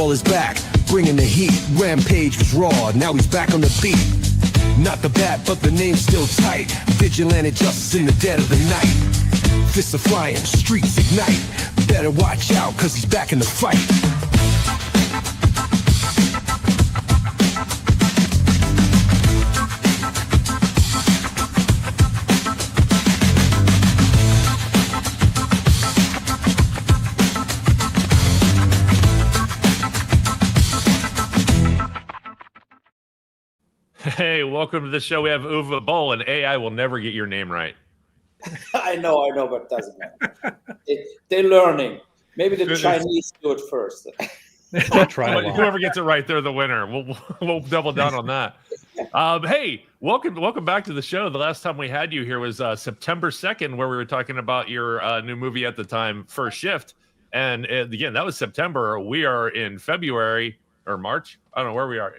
Boll is back, bringing the heat. Rampage was raw, now he's back on the beat. Not the bat, but the name's still tight. Vigilante justice in the dead of the night. Fists are flying, streets ignite. Better watch out, cause he's back in the fight. Hey, welcome to the show. We have Uwe Boll, and AI will never get your name right. I know, but it doesn't matter. They're learning. Maybe the Chinese do it first. Whoever gets it right, they're the winner. We'll double down on that. Hey, welcome back to the show. The last time we had you here was September 2nd, where we were talking about your new movie at the time, First Shift. And again, that was September. We are in February or March. I don't know where we are.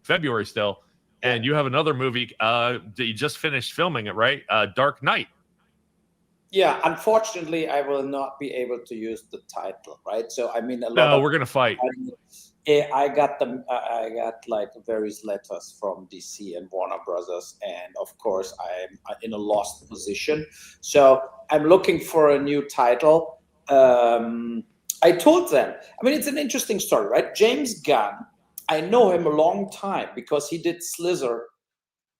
February still. And you have another movie that you just finished filming it, right? Dark Knight. Yeah, unfortunately, I will not be able to use the title, right? So, I mean, we're gonna fight. I got like various letters from DC and Warner Brothers, and of course, I'm in a lost position. So, I'm looking for a new title. I told them. I mean, it's an interesting story, right? James Gunn. I know him a long time because he did Slither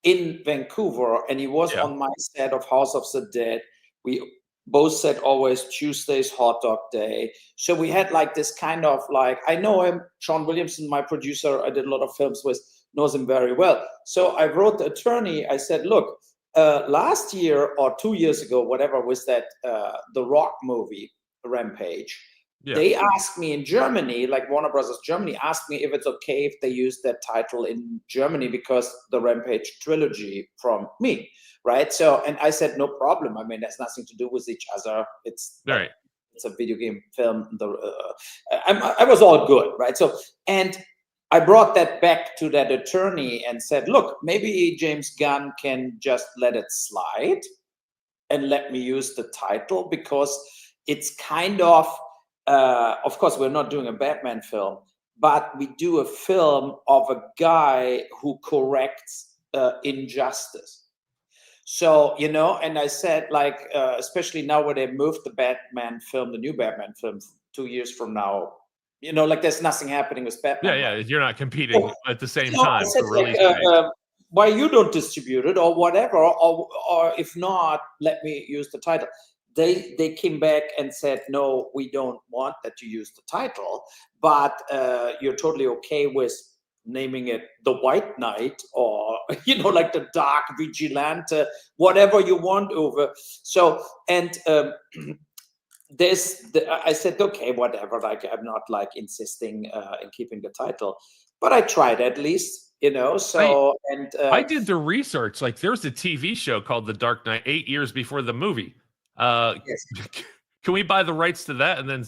in Vancouver, and he was on my set of House of the Dead. We both said always Tuesday's hot dog day. So we had like this kind of like, I know him, Sean Williamson, my producer, I did a lot of films with, knows him very well. So I wrote the attorney, I said, look, last year or 2 years ago, whatever was that, The Rock movie, Rampage, they asked me in Germany, like Warner Brothers Germany, asked me if it's okay if they use that title in Germany because the Rampage trilogy from me, right? So, and I said, no problem. I mean, there's nothing to do with each other. It's right. It's a video game film. I was all good, right? So, and I brought that back to that attorney and said, look, maybe James Gunn can just let it slide and let me use the title because it's kind of course, we're not doing a Batman film, but we do a film of a guy who corrects injustice. So, you know, and I said, like, especially now when they moved the Batman film, the new Batman film 2 years from now, you know, like there's nothing happening with Batman. Yeah, you're not competing at the same time for release date. Why you don't distribute it or whatever, or if not, let me use the title. They came back and said, no, we don't want that you use the title, but you're totally okay with naming it The White Knight or, you know, like the Dark Vigilante, whatever you want over. So, and I said, okay, whatever, like I'm not like insisting in keeping the title, but I tried at least, you know, so. I did the research, like there's a TV show called The Dark Knight 8 years before the movie. Yes. Can we buy the rights to that and then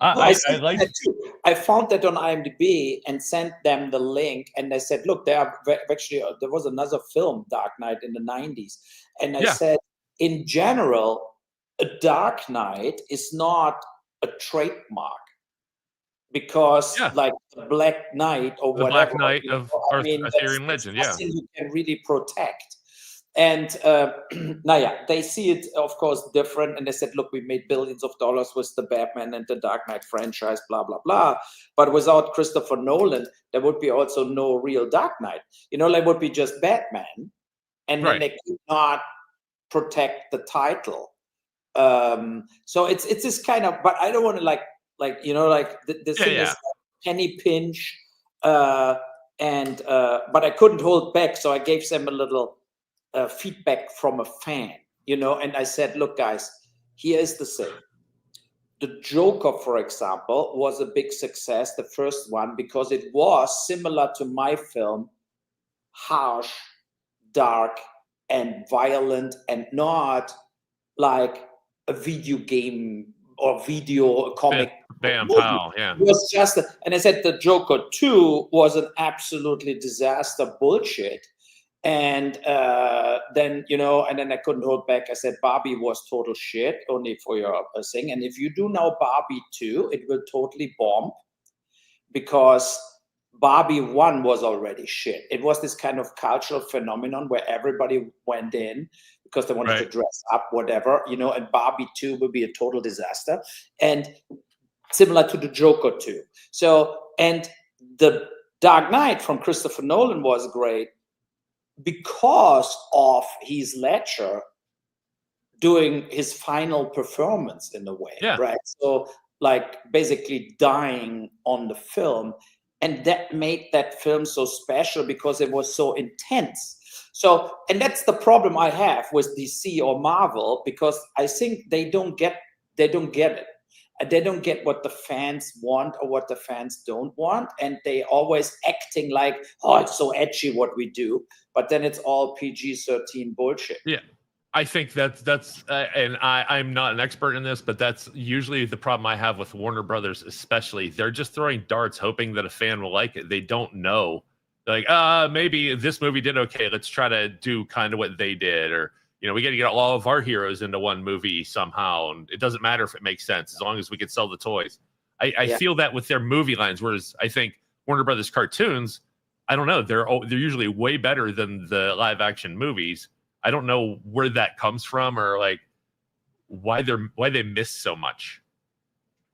I found that on IMDb and sent them the link, and I said, look, there was another film, Dark Knight, in the 90s, and I said, in general, a Dark Knight is not a trademark because like the Black Knight or the whatever, Black Knight of Arthurian legend, nothing you can really protect. And they see it, of course, different. And they said, look, we made billions of dollars with the Batman and the Dark Knight franchise, blah, blah, blah. But without Christopher Nolan, there would be also no real Dark Knight. You know, there would be just Batman. And then they could not protect the title. So it's this kind of, but I don't want to like you know, like the thing is penny pinch. But I couldn't hold back. So I gave them a little feedback from a fan, you know, and I said, look, guys, here's the thing. The Joker, for example, was a big success, the first one, because it was similar to my film, harsh, dark, and violent, and not like a video game or video comic. Bam, pow, yeah. It was just, and I said the Joker 2 was an absolutely disaster bullshit. And then, you know, and then I couldn't hold back. I said, Barbie was total shit, only for your thing. And if you do now Barbie 2, it will totally bomb. because Barbie 1 was already shit. It was this kind of cultural phenomenon where everybody went in because they wanted to dress up, whatever, you know, and Barbie 2 would be a total disaster. And similar to the Joker 2. So, and the Dark Knight from Christopher Nolan was great because of Heath Ledger doing his final performance in a way, right? So, like, basically dying on the film. And that made that film so special because it was so intense. So, and that's the problem I have with DC or Marvel, because I think they don't get it. They don't get what the fans want or what the fans don't want. And they always acting like, oh, it's so edgy what we do. But then it's all PG-13 bullshit. Yeah. I think that's and I'm not an expert in this, but that's usually the problem I have with Warner Brothers, especially. They're just throwing darts, hoping that a fan will like it. They don't know, like, maybe this movie did okay. Let's try to do kind of what they did, or you know, we got to get all of our heroes into one movie somehow, and it doesn't matter if it makes sense as long as we can sell the toys. I feel that with their movie lines, whereas I think Warner Brothers cartoons, I don't know, they're usually way better than the live action movies. I don't know where that comes from, or like why they miss so much.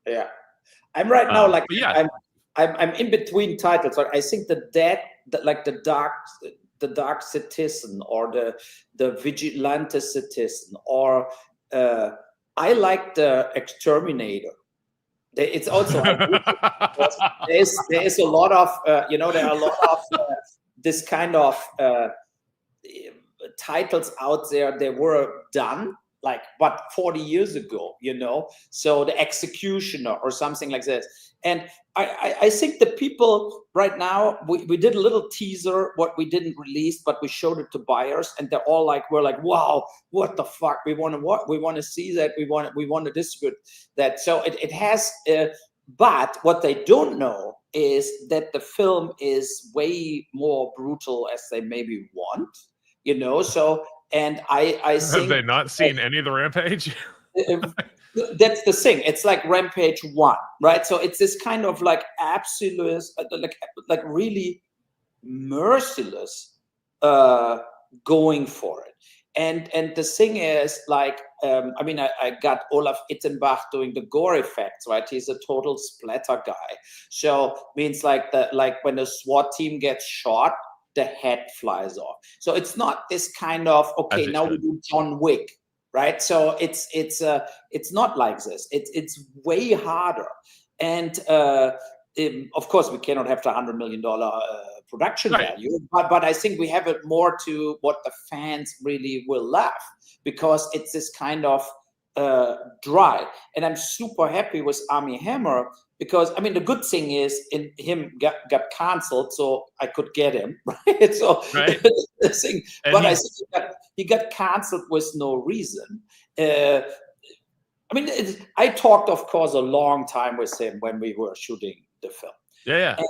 Yeah, I'm right now like I'm in between titles. Like I think the Dark Citizen or the Vigilante Citizen, or I like the Exterminator. It's also there is a lot of you know, there are a lot of this kind of titles out there. They were done like 40 years ago, you know, so the Executioner or something like this. And I think the people right now, we did a little teaser what we didn't release, but we showed it to buyers, and they're all like, we're like, wow, what the fuck, we want to see that, we want to distribute that. So it has but what they don't know is that the film is way more brutal as they maybe want. You know, so, and I think... Have they not seen any of the Rampage? That's the thing. It's like Rampage 1, right? So it's this kind of like absolute, like really merciless going for it. And the thing is, like, I mean, I got Olaf Ittenbach doing the gore effects, right? He's a total splatter guy. So means like when the SWAT team gets shot, the head flies off. So it's not this kind of, okay, now we do John Wick, right? So it's not like this. It's way harder. And of course, we cannot have the $100 million production value, but I think we have it more to what the fans really will love, because it's this kind of dry. And I'm super happy with Armie Hammer, because I mean, the good thing is in him got canceled, so I could get him, right? So the thing, but I think he got canceled with no reason. I mean, I talked, of course, a long time with him when we were shooting the film. Yeah. And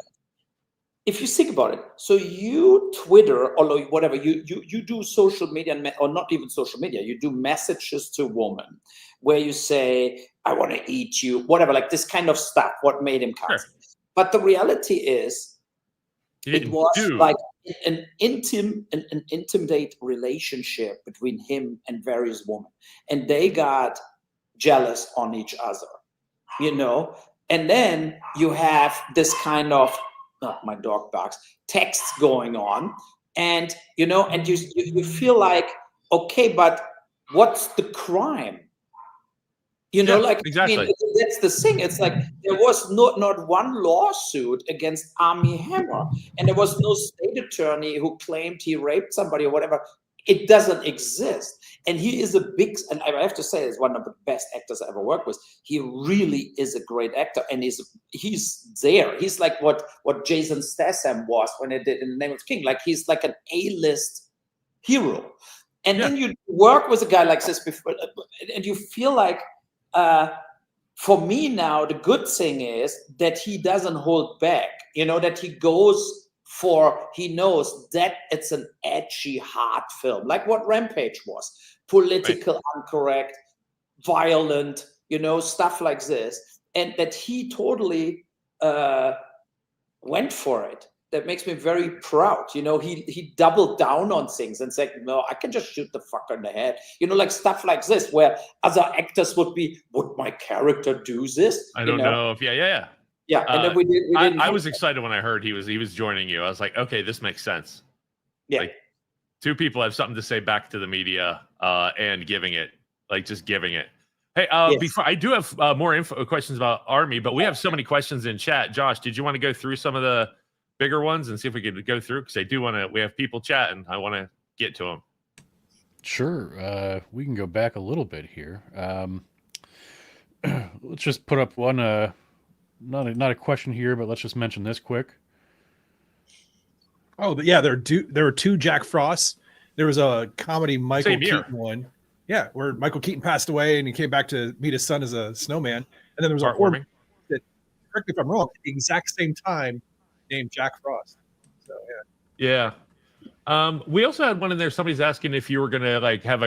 if you think about it, so you Twitter or whatever, you do social media, or not even social media, you do messages to a woman where you say, I want to eat you, whatever, like this kind of stuff, what made him cancel. But the reality is, it was like an intimate relationship between him and various women. And they got jealous on each other, you know? And then you have this kind of, my dog barks, texts going on, and you know, and you feel like, okay, but what's the crime? You know, like exactly. I mean, that's the thing. It's like there was not one lawsuit against Armie Hammer, and there was no state attorney who claimed he raped somebody or whatever. It doesn't exist. And he is and I have to say, he's one of the best actors I ever worked with. He really is a great actor, and he's there. He's like what Jason Statham was when he did In the Name of the King. Like, he's like an A-list hero. And then you work with a guy like this before, and you feel like, for me now, the good thing is that he doesn't hold back, you know, that he goes for, he knows that it's an edgy, hard film, like what Rampage was, political, incorrect, violent, you know, stuff like this. And that he totally went for it. That makes me very proud. He doubled down on things and said, no, I can just shoot the fucker in the head. Like stuff like this, where other actors would my character do this? I don't know if, yeah. And then we didn't. I was excited when I heard he was joining you. I was like, okay, this makes sense. Yeah. Like, two people have something to say back to the media, and giving it. Hey, Yes. before I do have more questions about Armie, but we have so many questions in chat. Josh, did you want to go through some of the bigger ones and see if we could go through? Because I do want to. We have people chatting. I want to get to them. Sure. We can go back a little bit here. Let's just put up one. Not a question here, but let's just mention this quick. Oh, yeah, there were two Jack Frosts. There was a comedy Michael Keaton one. Yeah, where Michael Keaton passed away and he came back to meet his son as a snowman. And then there was a horror that, correct me if I'm wrong, at the exact same time named Jack Frost. So yeah. We also had one in there. Somebody's asking if you were gonna have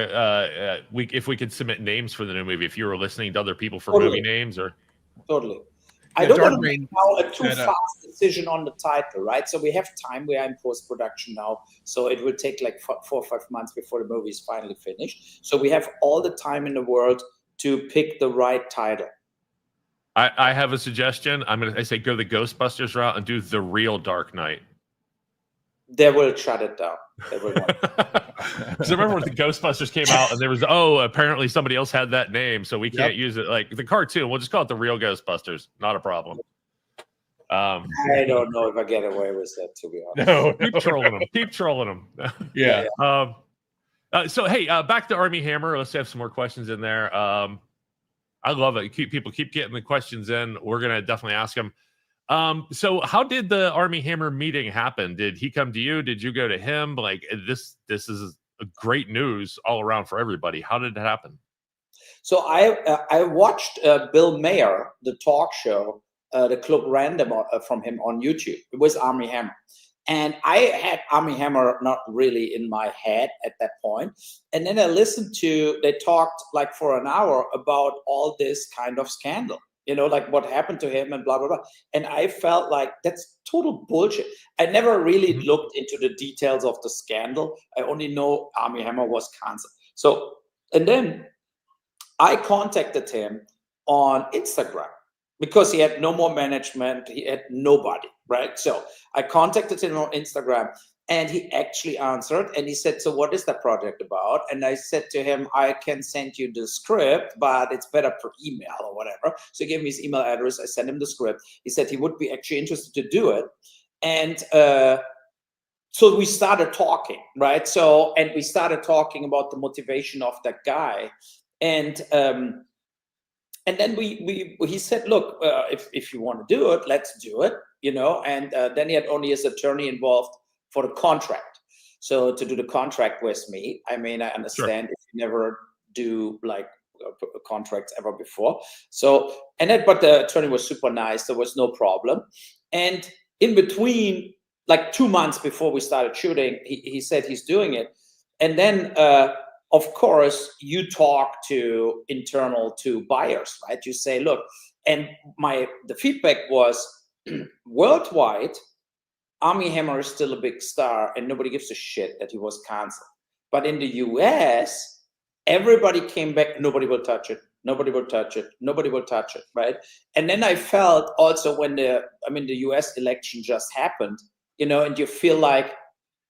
if we could submit names for the new movie, if you were listening to other people for movie names or. Totally. I don't want to make now a too fast decision on the title, right? So we have time. We are in post-production now. So it will take like 4 or 5 months before the movie is finally finished. So we have all the time in the world to pick the right title. I have a suggestion. I say go the Ghostbusters route and do The Real Dark Knight. They will shut it down. They will not. Because I remember when the Ghostbusters came out and there was, apparently somebody else had that name, so we can't use it. Like the cartoon, we'll just call it The Real Ghostbusters. Not a problem. I don't know if I get away with that, to be honest. No, keep trolling them. Yeah. So hey, back to Armie Hammer. Let's have some more questions in there. I love it. People keep getting the questions in. We're gonna definitely ask them. So how did the Armie Hammer meeting happen? Did he come to you? Did you go to him? Like this is a great news all around for everybody. How did it happen? So I watched Bill Maher, the talk show, the Club Random from him on YouTube. It was Armie Hammer. And I had Armie Hammer not really in my head at that point. And then I listened they talked like for an hour about all this kind of scandal. Like what happened to him and blah, blah, blah. And I felt like that's total bullshit. I never really looked into the details of the scandal. I only know Armie Hammer was canceled. So, and then I contacted him on Instagram because he had no more management. He had nobody, right? So I contacted him on Instagram. And he actually answered and he said, so what is that project about? And I said to him, I can send you the script, but it's better per email or whatever. So he gave me his email address. I sent him the script. He said he would be actually interested to do it. And so we started talking, right? So, and we started talking about the motivation of that guy. And then he said, look, if you want to do it, let's do it, And then he had only his attorney involved for the contract. So to do the contract with me, I understand if you never do like contracts ever before. So, but the attorney was super nice. There was no problem. And in between, like 2 months before we started shooting, he said he's doing it. And then, of course, you talk to buyers, right? You say, look, and the feedback was worldwide, Armie Hammer is still a big star and nobody gives a shit that he was canceled. But in the US, everybody came back, nobody will touch it. Nobody will touch it. Nobody will touch it, right? And then I felt also when the US election just happened, and you feel like,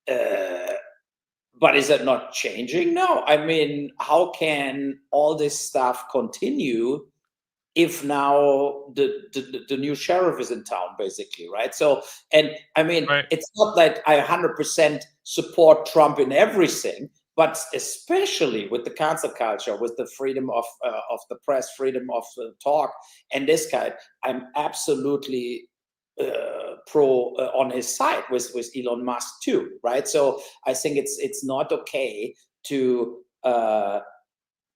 but is that not changing? No. How can all this stuff continue if now the new sheriff is in town, basically, right? So, and right. It's not that I 100% support Trump in everything, but especially with the cancel culture, with the freedom of the press, freedom of talk, and this guy, I'm absolutely pro on his side with Elon Musk too, right? So I think it's not okay to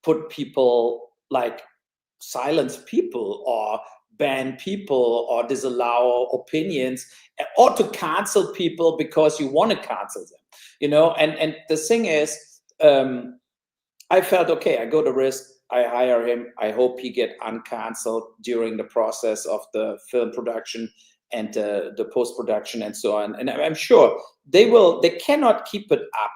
put people like silence people or ban people or disallow opinions or to cancel people because you want to cancel them, and the thing is, I felt, okay, I go the risk, I hire him, I hope he get uncanceled during the process of the film production, the post-production and so on. And I'm sure they cannot keep it up.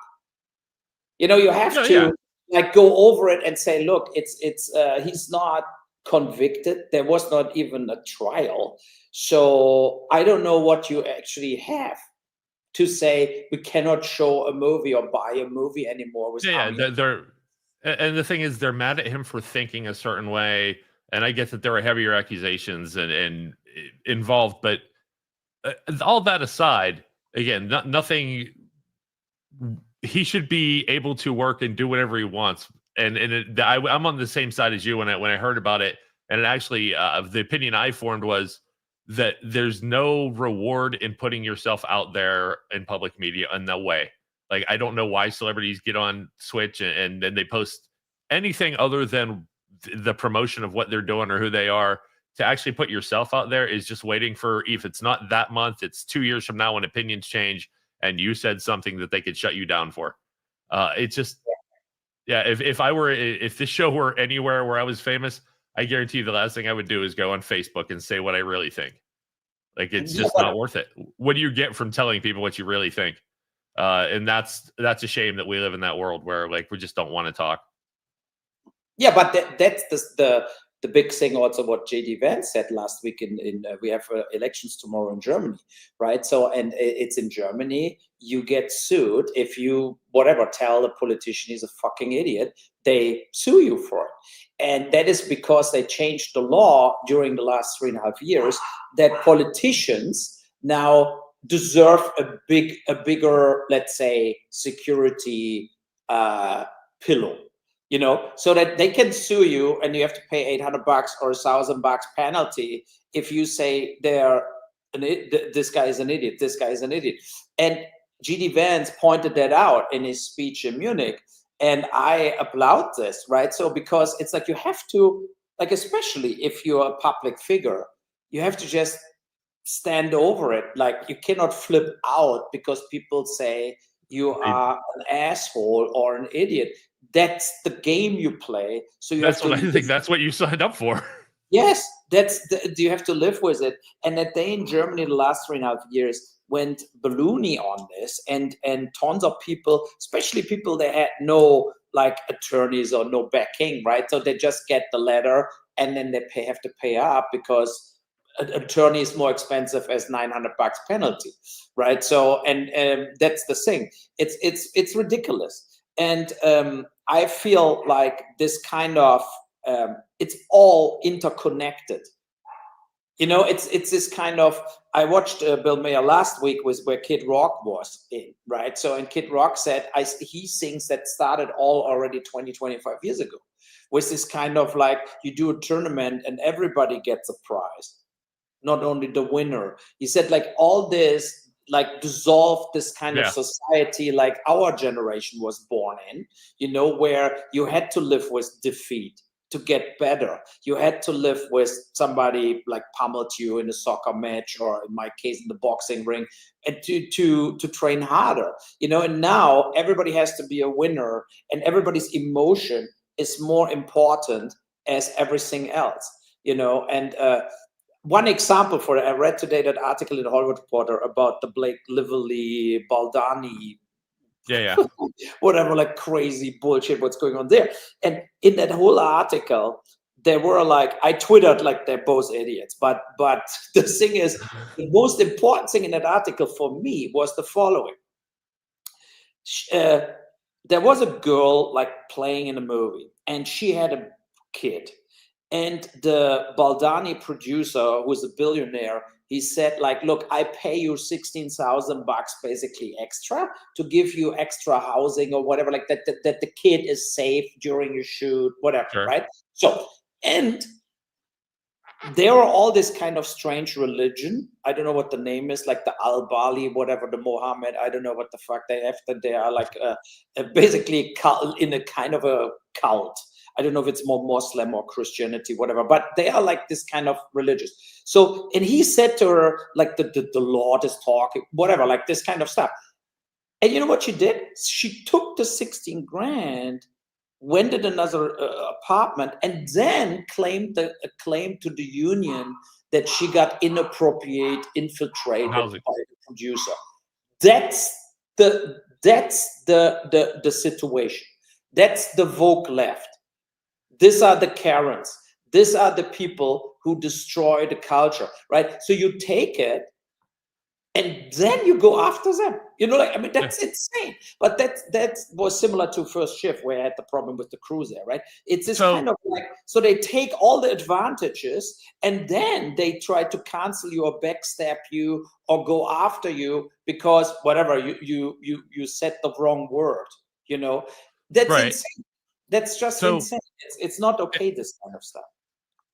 You know, you have to like go over it and say, look, he's not convicted. There was not even a trial. So I don't know what you actually have to say we cannot show a movie or buy a movie anymore. With they're and the thing is, they're mad at him for thinking a certain way. And I get that there are heavier accusations and involved, but all that aside, again, nothing. He should be able to work and do whatever he wants. And I'm on the same side as you when I heard about it. And it actually, the opinion I formed was that there's no reward in putting yourself out there in public media in that way. Like, I don't know why celebrities get on Twitch and then they post anything other than the promotion of what they're doing or who they are. To actually put yourself out there is just waiting for, if it's not that month, it's 2 years from now when opinions change and you said something that they could shut you down for. It's just, if this show were anywhere where I was famous, I guarantee you the last thing I would do is go on Facebook and say what I really think. Like, it's just not worth it. What do you get from telling people what you really think? And that's a shame that we live in that world where, like, we just don't want to talk. Yeah, but that's the big thing also what JD Vance said last week in we have elections tomorrow in Germany, right? So, and it's in Germany, you get sued if you tell the politician he's a fucking idiot, they sue you for it. And that is because they changed the law during the last 3.5 years that politicians now deserve a bigger, let's say, security pillow. You know, so that they can sue you and you have to pay $800 or $1,000 penalty if you say this guy is an idiot, this guy is an idiot. And GD Vance pointed that out in his speech in Munich, and I applaud this, right? So because it's like you have to, like, especially if you're a public figure, you have to just stand over it. Like, you cannot flip out because people say you are an asshole or an idiot. That's the game you play. So that's what I think. That's what you signed up for. Yes, you have to live with it. And that they in Germany the last 3.5 years went balloony on this, and tons of people, especially people that had no like attorneys or no backing, right? So they just get the letter and then they have to pay up because an attorney is more expensive as $900 penalty, right? So and that's the thing. It's ridiculous. And I feel like this kind of it's all interconnected. You know, it's this kind of. I watched Bill Maher last week where Kid Rock was in, right? So, and Kid Rock said he thinks that started all already 25 years ago, with this kind of like you do a tournament and everybody gets a prize, not only the winner. He said like all this. Like dissolve this kind of society like our generation was born in, you know, where you had to live with defeat to get better. You had to live with somebody like pummeled you in a soccer match, or in my case in the boxing ring, and to train harder, you know. And now everybody has to be a winner, and everybody's emotion is more important as everything else, you know. And one example for it, I read today that article in the Hollywood Reporter about the Blake Lively Baldani, whatever, like crazy bullshit, what's going on there. And in that whole article, they were like, I twittered like they're both idiots. But the thing is, the most important thing in that article for me was the following. There was a girl like playing in a movie, and she had a kid. And the Baldani producer, who's a billionaire, he said, like, look, I pay you $16,000 basically extra to give you extra housing or whatever, like that the kid is safe during your shoot, whatever, right? So, and there are all this kind of strange religion. I don't know what the name is, like the Al-Bali, whatever, the Mohammed, I don't know what the fuck they have. That they are like basically in a kind of a cult. I don't know if it's more Muslim or Christianity, whatever, but they are like this kind of religious. So, and he said to her, like, the Lord is talking, whatever, like this kind of stuff. And you know what she did? She took the 16 grand, went in another apartment, and then claimed to the union that she got inappropriate infiltrated by Housing. the producer. That's the situation. That's the woke left. These are the Karens. These are the people who destroy the culture, right? So you take it and then you go after them. You know, like, I mean, that's insane. But that was similar to First Shift, where I had the problem with the crew there, right? It's this kind of like, so they take all the advantages and then they try to cancel you or backstab you or go after you because whatever, you said the wrong word, you know? That's insane. That's just insane. It's not okay, this kind of stuff.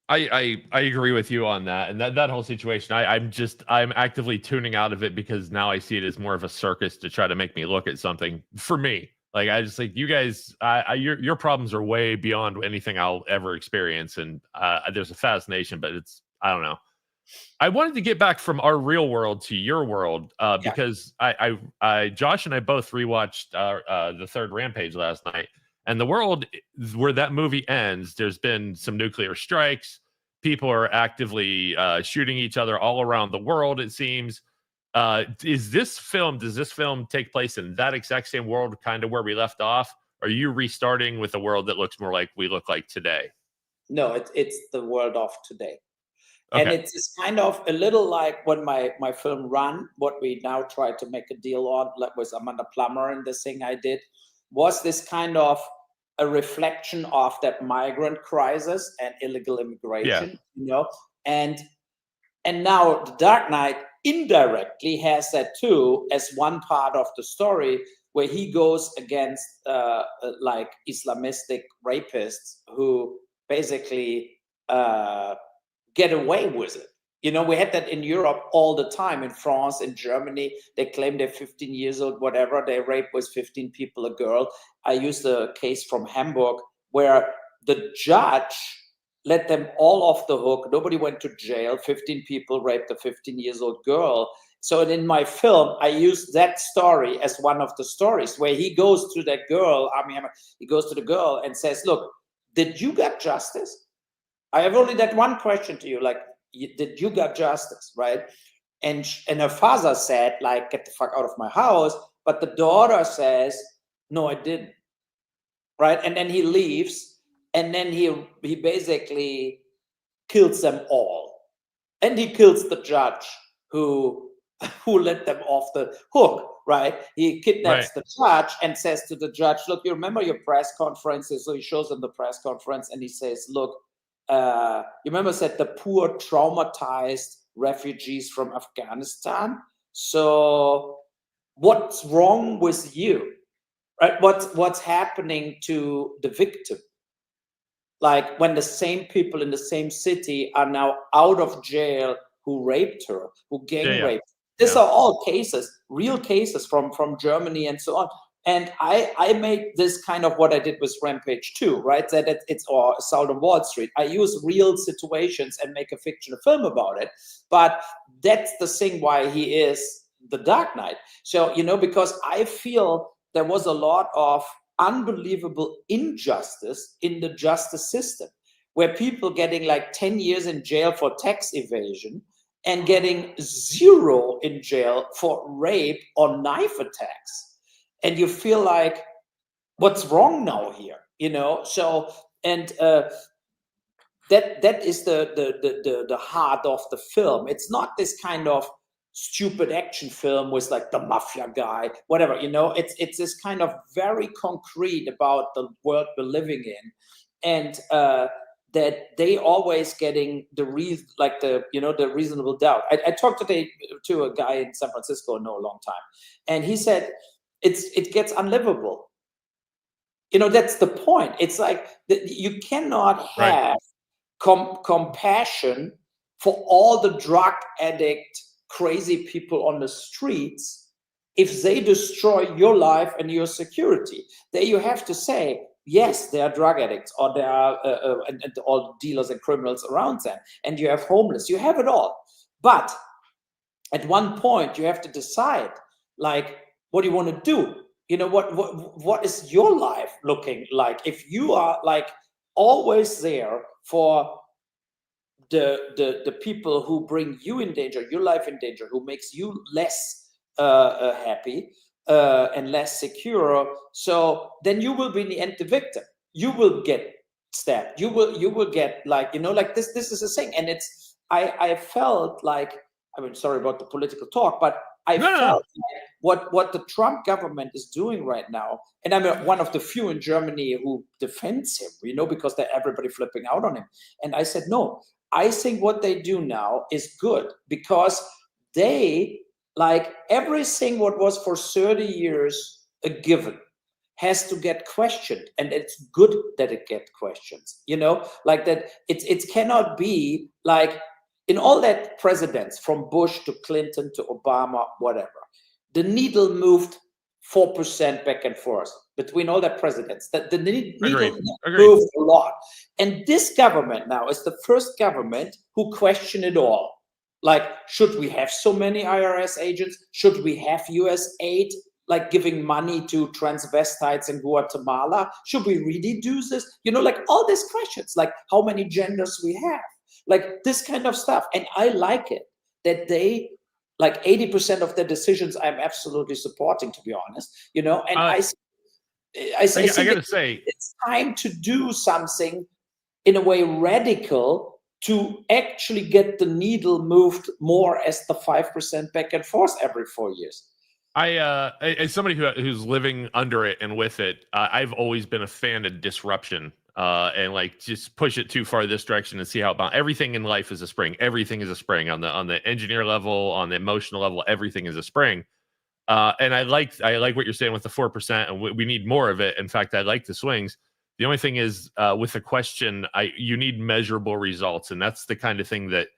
I agree with you on that, and that whole situation. I'm actively tuning out of it because now I see it as more of a circus to try to make me look at something. For me, like, I just like, you guys, your problems are way beyond anything I'll ever experience, and there's a fascination, but I don't know. I wanted to get back from our real world to your world because Josh and I both rewatched the third Rampage last night. And the world where that movie ends, there's been some nuclear strikes. People are actively shooting each other all around the world, it seems. Does this film take place in that exact same world, kind of where we left off? Or are you restarting with a world that looks more like we look like today? No, it's the world of today. Okay. And it's kind of a little like when my film Run, what we now try to make a deal on, like with Amanda Plummer and the thing I did, was this kind of a reflection of that migrant crisis and illegal immigration, you know? And now The Dark Knight indirectly has that too, as one part of the story where he goes against like Islamistic rapists who basically get away with it. You know, we had that in Europe all the time, in France, in Germany. They claim they're 15 years old, whatever. They rape with 15 people, a girl. I used a case from Hamburg where the judge let them all off the hook. Nobody went to jail. 15 people raped a 15-year-old girl. So in my film, I used that story as one of the stories where he goes to that girl, Armie Hammer, he goes to the girl and says, look, did you get justice? I have only that one question to you, like, did you get justice, right? And her father said, like, get the fuck out of my house. But the daughter says, no, I didn't, right? And then he leaves, and then he basically kills them all. And he kills the judge who let them off the hook, right? He kidnaps the judge and says to the judge, look, you remember your press conferences? So he shows them the press conference and he says, look, you remember I said the poor traumatized refugees from Afghanistan. So what's wrong with you, right? What's happening to the victim? Like when the same people in the same city are now out of jail who raped her, who gang raped. These are all cases, real cases from Germany and so on. And I made this kind of what I did with Rampage 2, right? That it's or Assault on Wall Street. I use real situations and make a fictional film about it. But that's the thing why he is the Dark Knight. So, you know, because I feel there was a lot of unbelievable injustice in the justice system, where people getting like 10 years in jail for tax evasion and getting 0 in jail for rape or knife attacks. And you feel like, what's wrong now here? You know, so and that is the heart of the film. It's not this kind of stupid action film with like the mafia guy, whatever. You know, it's this kind of very concrete about the world we're living in, and that they always getting the reasonable doubt. I talked today to a guy in San Francisco, no, a long time, and he said, it gets unlivable. You know, that's the point. It's like you cannot have compassion for all the drug addict, crazy people on the streets if they destroy your life and your security. There you have to say, yes, they are drug addicts, or they are and all dealers and criminals around them, and you have homeless. You have it all. But at one point, you have to decide, like, what do you want to do? You know, what is your life looking like if you are like always there for the people who bring you in danger, your life in danger, who makes you less happy and less secure. So then you will be in the end the victim. You will get stabbed. You will get like, like this is a thing. And it's, I felt like, I mean, sorry about the political talk, but I felt like what the Trump government is doing right now, and I'm one of the few in Germany who defends him, because they're everybody flipping out on him. And I said, no, I think what they do now is good, because they, like, everything what was for 30 years a given has to get questioned, and it's good that it gets questions, like that. It cannot be like in all that presidents from Bush to Clinton to Obama, whatever, the needle moved 4% back and forth between all that presidents. That the needle moved a lot. And this government now is the first government who question it all. Like, should we have so many IRS agents? Should we have US aid, like giving money to transvestites in Guatemala? Should we really do this? Like all these questions, like how many genders we have, like this kind of stuff. And I like it that they, like 80% of the decisions I'm absolutely supporting, to be honest, and I gotta say, it's time to do something in a way radical to actually get the needle moved more as the 5% back and forth every 4 years. As somebody who's living under it and with it, I've always been a fan of disruption, and like just push it too far this direction and see how about everything in life is a spring. Everything is a spring on the engineer level, on the emotional level. Everything is a spring. And I like what you're saying with the 4%, and we need more of it. In fact, I like the swings. The only thing is with the question, you need measurable results, and that's the kind of thing that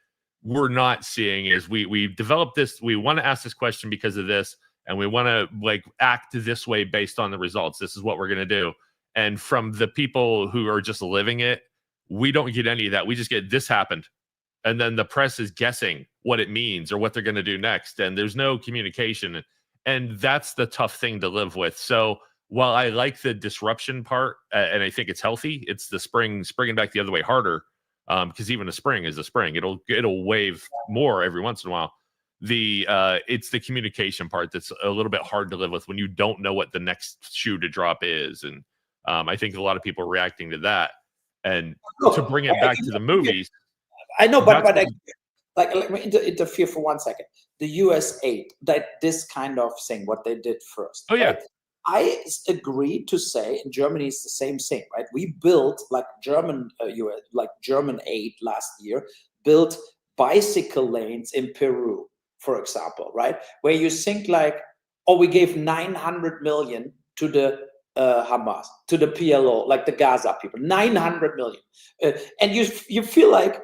we're not seeing. Is we developed this, we want to ask this question because of this, and we want to like act this way based on the results. This is what we're going to do. And from the people who are just living it, we don't get any of that. We just get this happened, and then the press is guessing what it means or what they're going to do next, and there's no communication, and that's the tough thing to live with. So while I like the disruption part, and I think it's healthy, it's the springing back the other way harder, because even a spring is a spring. It'll wave more every once in a while. It's the communication part that's a little bit hard to live with when you don't know what the next shoe to drop is, and I think a lot of people are reacting to that. And to bring it back to the movies, I know, but let me interfere for 1 second. The US aid, that this kind of thing, what they did first. Oh yeah. Right? I agree to say in Germany it's the same thing, right? We built like German aid last year, built bicycle lanes in Peru, for example, right? Where you think like, oh, we gave 900 million to the Hamas, to the PLO, like the Gaza people, 900 million. And you feel like,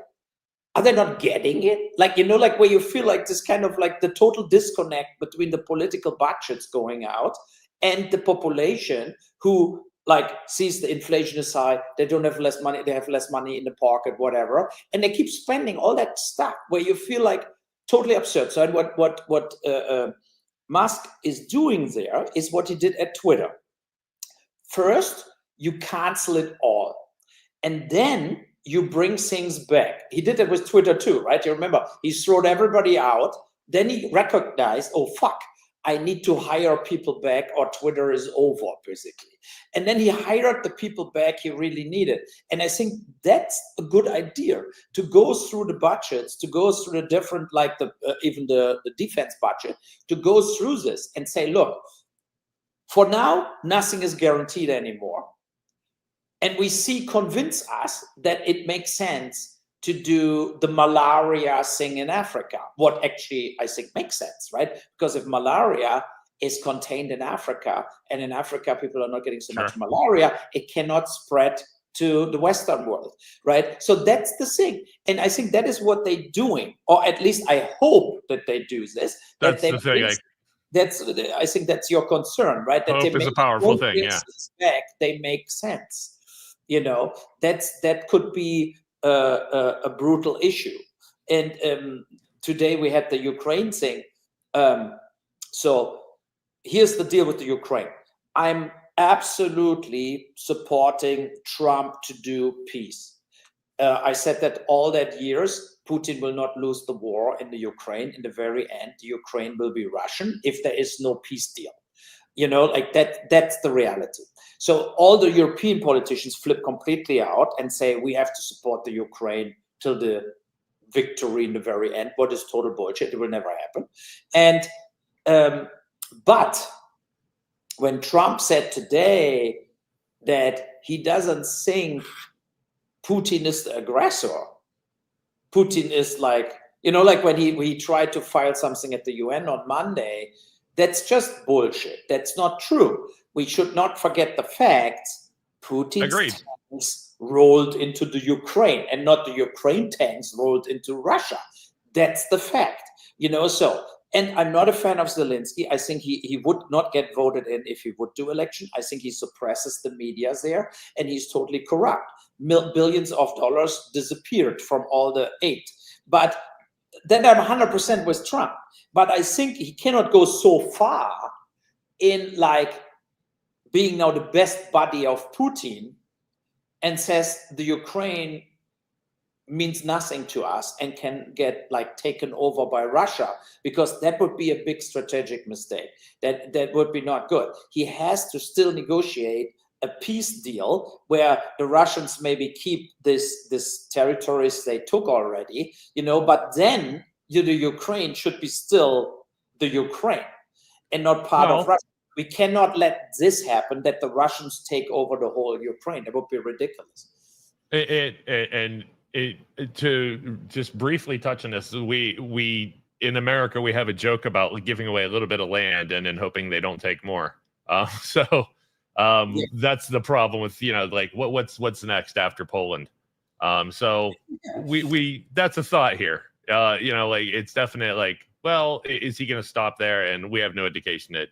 are they not getting it? Like, like where you feel like this kind of like the total disconnect between the political budgets going out and the population who like sees the inflation is high, they don't have less money, they have less money in the pocket, whatever. And they keep spending all that stuff where you feel like totally absurd. So what Musk is doing there is what he did at Twitter. First, you cancel it all. And then you bring things back. He did it with Twitter too, right? You remember, he threw everybody out. Then he recognized, oh, fuck, I need to hire people back or Twitter is over, basically. And then he hired the people back he really needed. And I think that's a good idea, to go through the budgets, to go through the different, like even the defense budget, to go through this and say, look, for now, nothing is guaranteed anymore. And we convince us that it makes sense to do the malaria thing in Africa. What actually I think makes sense, right? Because if malaria is contained in Africa, and in Africa people are not getting so much malaria, it cannot spread to the Western world, right? So that's the thing. And I think that is what they're doing, or at least I hope that they do this. That's the thing. I think that's your concern, right? That hope is a powerful thing, yeah. Back, they make sense. That could be a brutal issue. And today we had the Ukraine thing. So here's the deal with the Ukraine. I'm absolutely supporting Trump to do peace. I said that all that years, Putin will not lose the war in the Ukraine. In the very end, the Ukraine will be Russian if there is no peace deal. You know, like that's the reality. So all the European politicians flip completely out and say, we have to support the Ukraine till the victory in the very end. What is total bullshit. It will never happen. And, but when Trump said today that he doesn't think Putin is the aggressor, Putin is like, you know, like when he tried to file something at the UN on Monday, that's just bullshit. That's not true. We should not forget the facts. Putin's tanks rolled into the Ukraine and not the Ukraine tanks rolled into Russia. That's the fact, you know, so. And I'm not a fan of Zelensky. I think he would not get voted in if he would do election. I think he suppresses the media there, and he's totally corrupt. Billions of dollars disappeared from all the aid. But then I'm 100% with Trump. But I think he cannot go so far in like being now the best buddy of Putin and says the Ukraine means nothing to us and can get like taken over by Russia, because that would be a big strategic mistake. That would be not good. He has to still negotiate a peace deal where the Russians maybe keep this territories they took already, you know, but then the Ukraine should be still the Ukraine and not part of Russia. We cannot let this happen, that the Russians take over the whole Ukraine. That would be ridiculous. To just briefly touch on this, we in America, we have a joke about giving away a little bit of land and then hoping they don't take more. That's the problem with, you know, like what's next after Poland. So we that's a thought here. You know, like it's definitely like, well, is he going to stop there? And we have no indication that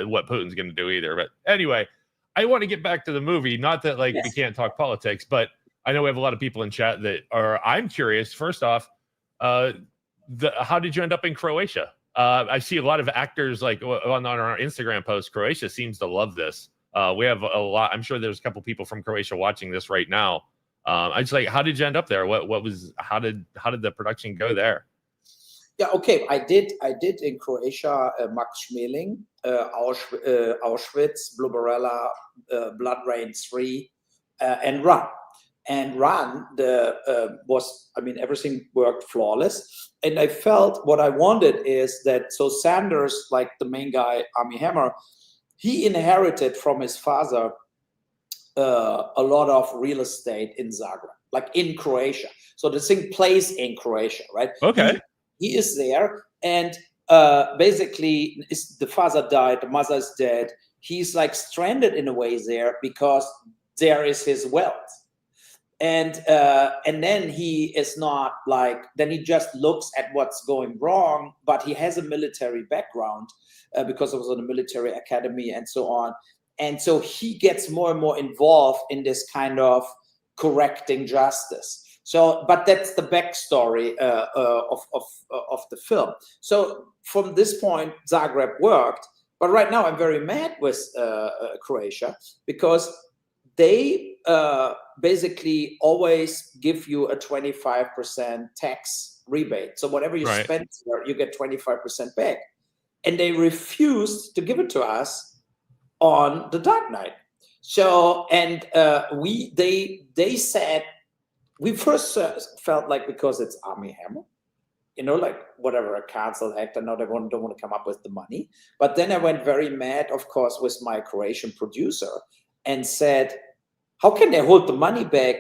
what Putin's going to do either. But anyway, I want to get back to the movie. Not that like we can't talk politics, but I know we have a lot of people in chat that are. I'm curious. First off, how did you end up in Croatia? I see a lot of actors like on our Instagram post. Croatia seems to love this. We have a lot. I'm sure there's a couple people from Croatia watching this right now. I just like, how did you end up there? How did the production go there? Yeah, okay. I did in Croatia, Max Schmeling, Auschwitz, Barbarella, Blood Rain 3, and Run. And Run was, I mean, everything worked flawless. And I felt what I wanted is that, so Sanders, like the main guy, Armie Hammer, he inherited from his father a lot of real estate in Zagreb, like in Croatia. So the thing plays in Croatia, right? Okay. He is there, and basically the father died, the mother is dead. He's like stranded in a way there because there is his wealth. And then he is not like, then he just looks at what's going wrong, but he has a military background because it was in a military academy and so on. And so he gets more and more involved in this kind of correcting justice. So, but that's the backstory of the film. So from this point, Zagreb worked. But right now I'm very mad with Croatia because they basically always give you a 25% tax rebate. So whatever you spend there, you get 25% back. And they refused to give it to us on The Dark Knight. So, and they said, we first felt like, because it's Armie Hammer, you know, like whatever, a canceled actor, now they don't want to come up with the money. But then I went very mad, of course, with my Croatian producer and said, how can they hold the money back?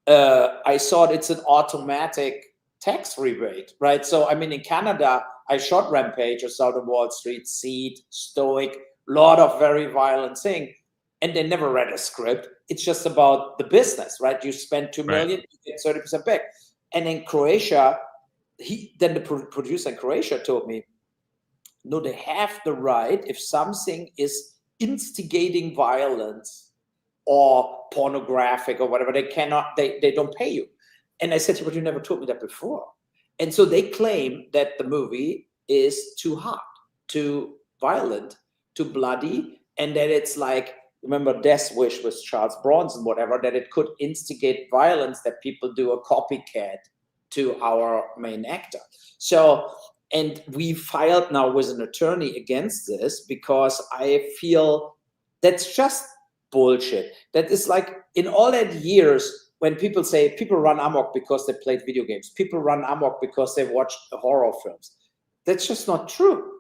I thought it's an automatic tax rebate, right? So, I mean, in Canada, I shot Rampage, Assault on Wall Street, Seed, Stoic, lot of very violent thing, and they never read a script. It's just about the business, right? You spend $2 million, you get 30% back. And in Croatia, then the producer in Croatia told me, no, they have the right, if something is instigating violence or pornographic or whatever, they cannot, they don't pay you. And I said, but you never told me that before. And so they claim that the movie is too hot, too violent, too bloody, and that it's like remember Death Wish with Charles Bronson, whatever, that it could instigate violence, that people do a copycat to our main actor. So, and we filed now with an attorney against this because I feel that's just bullshit. That is like, in all that years, when people say people run amok because they played video games, people run amok because they watched horror films. That's just not true.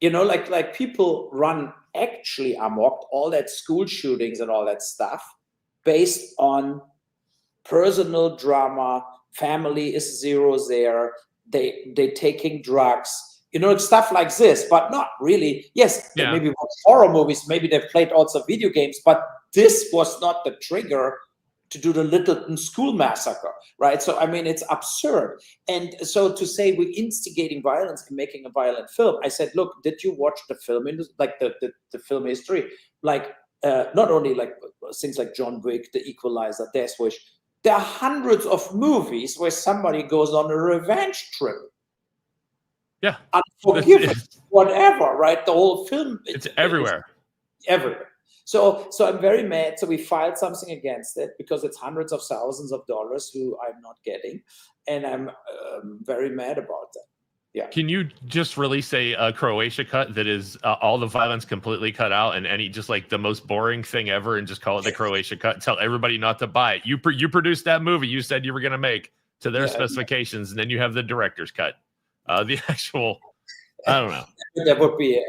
You know, like people run actually amok, all that school shootings and all that stuff, based on personal drama. Family is zero there. They taking drugs, you know, stuff like this, but not really. Yes, they maybe watch horror movies, maybe they've played also video games, but this was not the trigger to do the Littleton school massacre, right? So, I mean, it's absurd. And so to say we're instigating violence and making a violent film, I said, look, did you watch the film, like the film history? Like, not only like things like John Wick, The Equalizer, Death Wish, there are hundreds of movies where somebody goes on a revenge trip. Yeah. Unforgiven, whatever, right? The whole film. It's everywhere. Everywhere. So I'm very mad. So we filed something against it because it's hundreds of thousands of dollars who I'm not getting. And I'm very mad about that. Yeah. Can you just release a Croatia cut that is all the violence completely cut out and any just like the most boring thing ever and just call it the Croatia cut? Tell everybody not to buy it. You produced that movie you said you were going to make to their specifications, and then you have the director's cut. The actual, I don't know. That would be.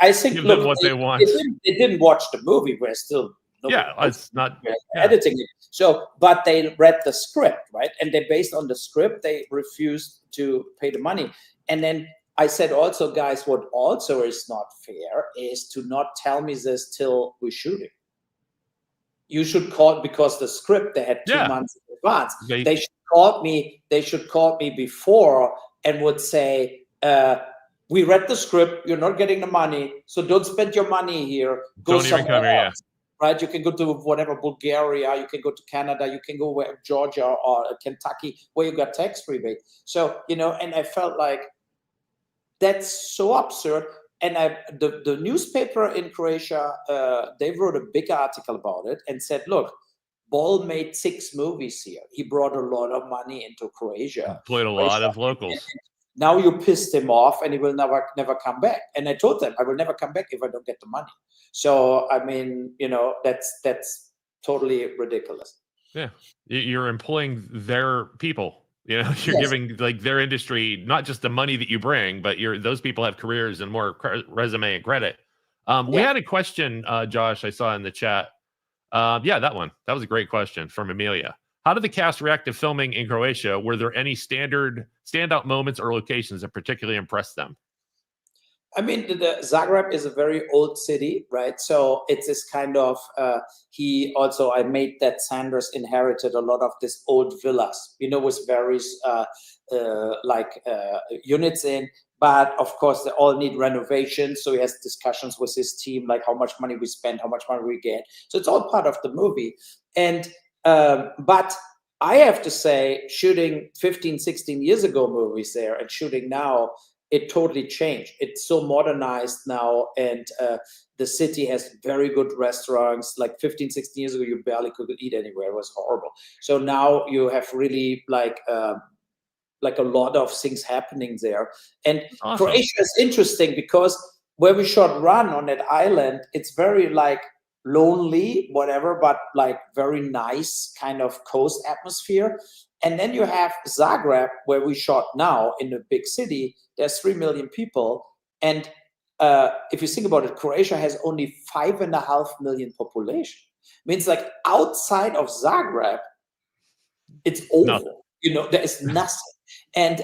I think. Give look, them what they want. They didn't watch the movie. We're still. It's not editing it. So, but they read the script, right? And they, based on the script, they refused to pay the money. And then I said also, guys, what also is not fair is to not tell me this till we're shooting. You should call, because the script they had 2 months in advance. They should call me. They should call me before and would say, we read the script. You're not getting the money, so don't spend your money here. Go somewhere else. Right? You can go to whatever, Bulgaria, you can go to Canada, you can go where, Georgia or Kentucky, where you got tax rebate. So, you know, and I felt like that's so absurd. And the newspaper in Croatia, they wrote a big article about it and said, look, Boll made 6 movies here. He brought a lot of money into Croatia. Employed a lot of locals. Now you pissed him off and he will never come back. And I told them, I will never come back if I don't get the money. So, I mean, you know, that's totally ridiculous. Yeah. You're employing their people, you know, you're giving like their industry, not just the money that you bring, but those people have careers and more resume and credit. We had a question, Josh, I saw in the chat. That one, that was a great question from Amelia. How did the cast react to filming in Croatia? Were there any standout moments or locations that particularly impressed them? I mean, the Zagreb is a very old city, right? So it's this kind of, I made that Sanders inherited a lot of this old villas, you know, with various units in, but of course they all need renovation. So he has discussions with his team, like how much money we spend, how much money we get. So it's all part of the movie. And, but I have to say, shooting 15, 16 years ago movies there and shooting now, it totally changed. It's so modernized now, and the city has very good restaurants. Like 15, 16 years ago, you barely could eat anywhere. It was horrible. So now you have really like a lot of things happening there. And awesome. Croatia is interesting because where we shot Run on that island, it's very like lonely, whatever, but like very nice kind of coast atmosphere. And then you have Zagreb, where we shot now in a big city. There's 3 million people. And if you think about it, Croatia has only 5.5 million population. Means like outside of Zagreb, it's over. Nothing. You know, there is nothing. And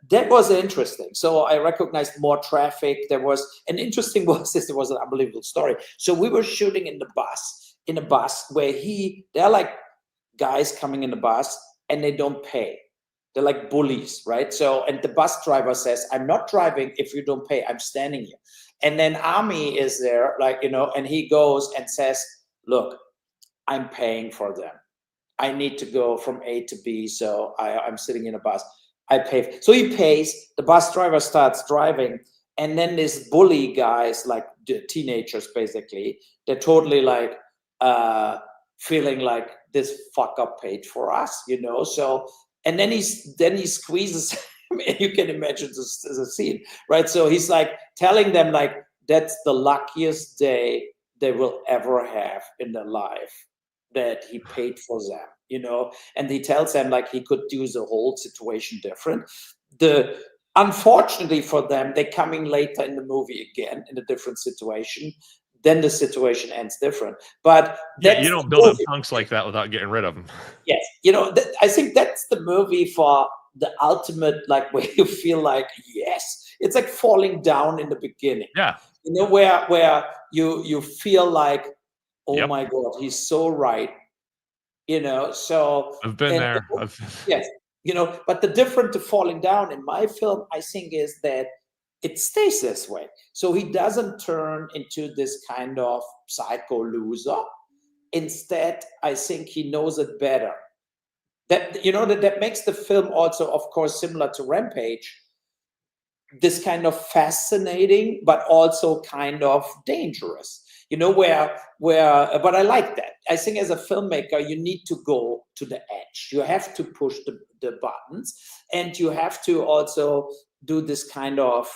that was interesting. So I recognized more traffic. There was an unbelievable story. So we were shooting in a bus where they're like guys coming in the bus and they don't pay. They're like bullies, right? So, and the bus driver says, I'm not driving if you don't pay, I'm standing here. And then Armie is there, like, you know, and he goes and says, look, I'm paying for them. I need to go from A to B, so I'm sitting in a bus. I pay. So he pays, the bus driver starts driving, and then this bully guy is like teenagers basically. They're totally like feeling like this fucker paid for us, So and then he squeezes him, and you can imagine the scene, right? So he's like telling them like that's the luckiest day they will ever have in their life, that he paid for them, And he tells them like he could do the whole situation different. Unfortunately for them, they're coming later in the movie again in a different situation. Then the situation ends different. But you don't build up punks like that without getting rid of them. Yes, I think that's the movie for the ultimate, like where you feel like, yes, it's like falling down in the beginning. Yeah, where you feel like, oh my God, he's so right. So I've been there. Yes, but the difference to falling down in my film, I think, is that it stays this way. So he doesn't turn into this kind of psycho loser. Instead, I think he knows it better. That makes the film also, of course, similar to Rampage, this kind of fascinating, but also kind of dangerous. But I like that. I think as a filmmaker, you need to go to the edge. You have to push the buttons, and you have to also do this kind of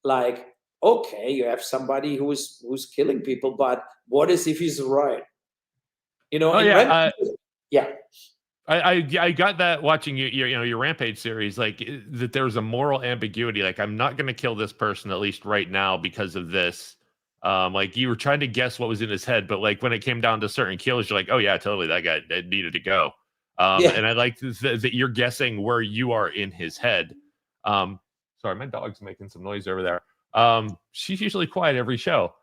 like, okay, you have somebody who's killing people, but what is if he's right? I got that watching your Rampage series, like that there was a moral ambiguity. Like, I'm not going to kill this person, at least right now, because of this. Like, you were trying to guess what was in his head, but like when it came down to certain kills, you're like, oh yeah, totally, that guy needed to go. And I like that you're guessing where you are in his head. Sorry, my dog's making some noise over there. She's usually quiet every show.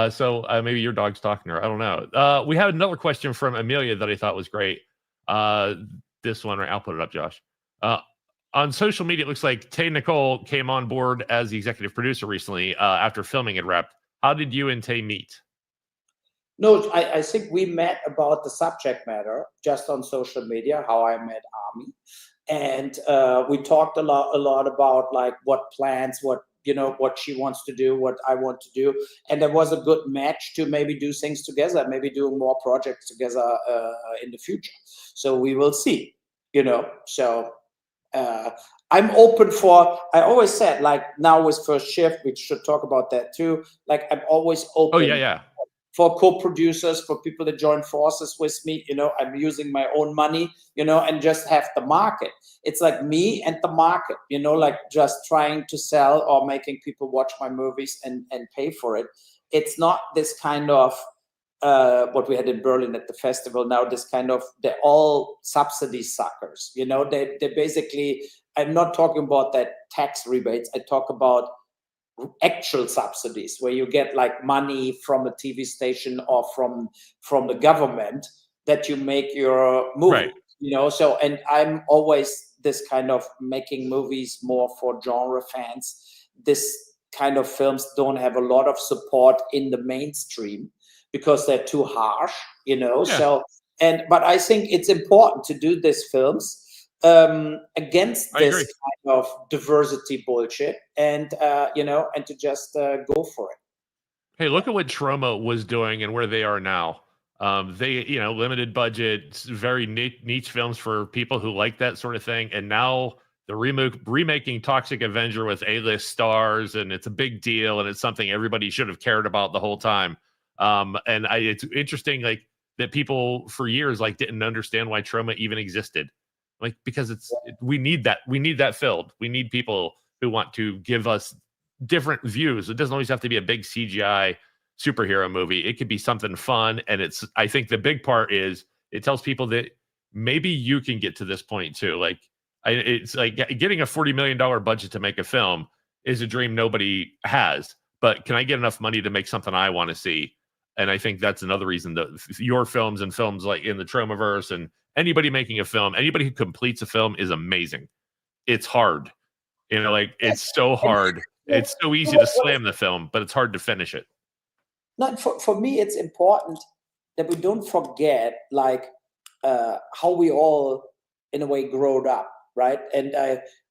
So maybe your dog's talking to her. I don't know. We have another question from Amelia that I thought was great. This one, right? I'll put it up, Josh. On social media, it looks like Tay Nicole came on board as the executive producer recently after filming had wrapped. How did you and Tay meet? No, I think we met about the subject matter just on social media, how I met Armie. And we talked a lot about like what plans, what she wants to do, what I want to do. And there was a good match to maybe do things together, maybe do more projects together in the future. So we will see, So I'm open for, I always said, like now with First Shift, we should talk about that too. Like I'm always open. Oh, yeah. For co-producers, for people that join forces with me, I'm using my own money, and just have the market. It's like me and the market, like just trying to sell or making people watch my movies and pay for it. It's not this kind of what we had in Berlin at the festival now, this kind of, they're all subsidy suckers, they basically, I'm not talking about that tax rebates. I talk about actual subsidies where you get like money from a TV station or from the government that you make your movie, right. So, and I'm always this kind of making movies more for genre fans. This kind of films don't have a lot of support in the mainstream because they're too harsh, Yeah. So, but I think it's important to do these films against this kind of diversity bullshit, and and to just go for it. Hey, look at what Troma was doing and where they are now. They, limited budget, very niche films for people who like that sort of thing, and now they're remaking Toxic Avenger with A-list stars, and it's a big deal, and it's something everybody should have cared about the whole time. And it's interesting, like that people for years like didn't understand why Troma even existed. Like, because we need that filled. We need people who want to give us different views. It doesn't always have to be a big CGI superhero movie. It could be something fun. And I think the big part is it tells people that maybe you can get to this point too. Like, it's like getting a $40 million budget to make a film is a dream nobody has. But can I get enough money to make something I want to see? And I think that's another reason that your films and films like in the Tromaverse and anybody making a film, anybody who completes a film is amazing. It's hard. Like it's so hard. It's so easy to slam the film, but it's hard to finish it. No, for me, it's important that we don't forget like how we all, in a way, growed up, right? And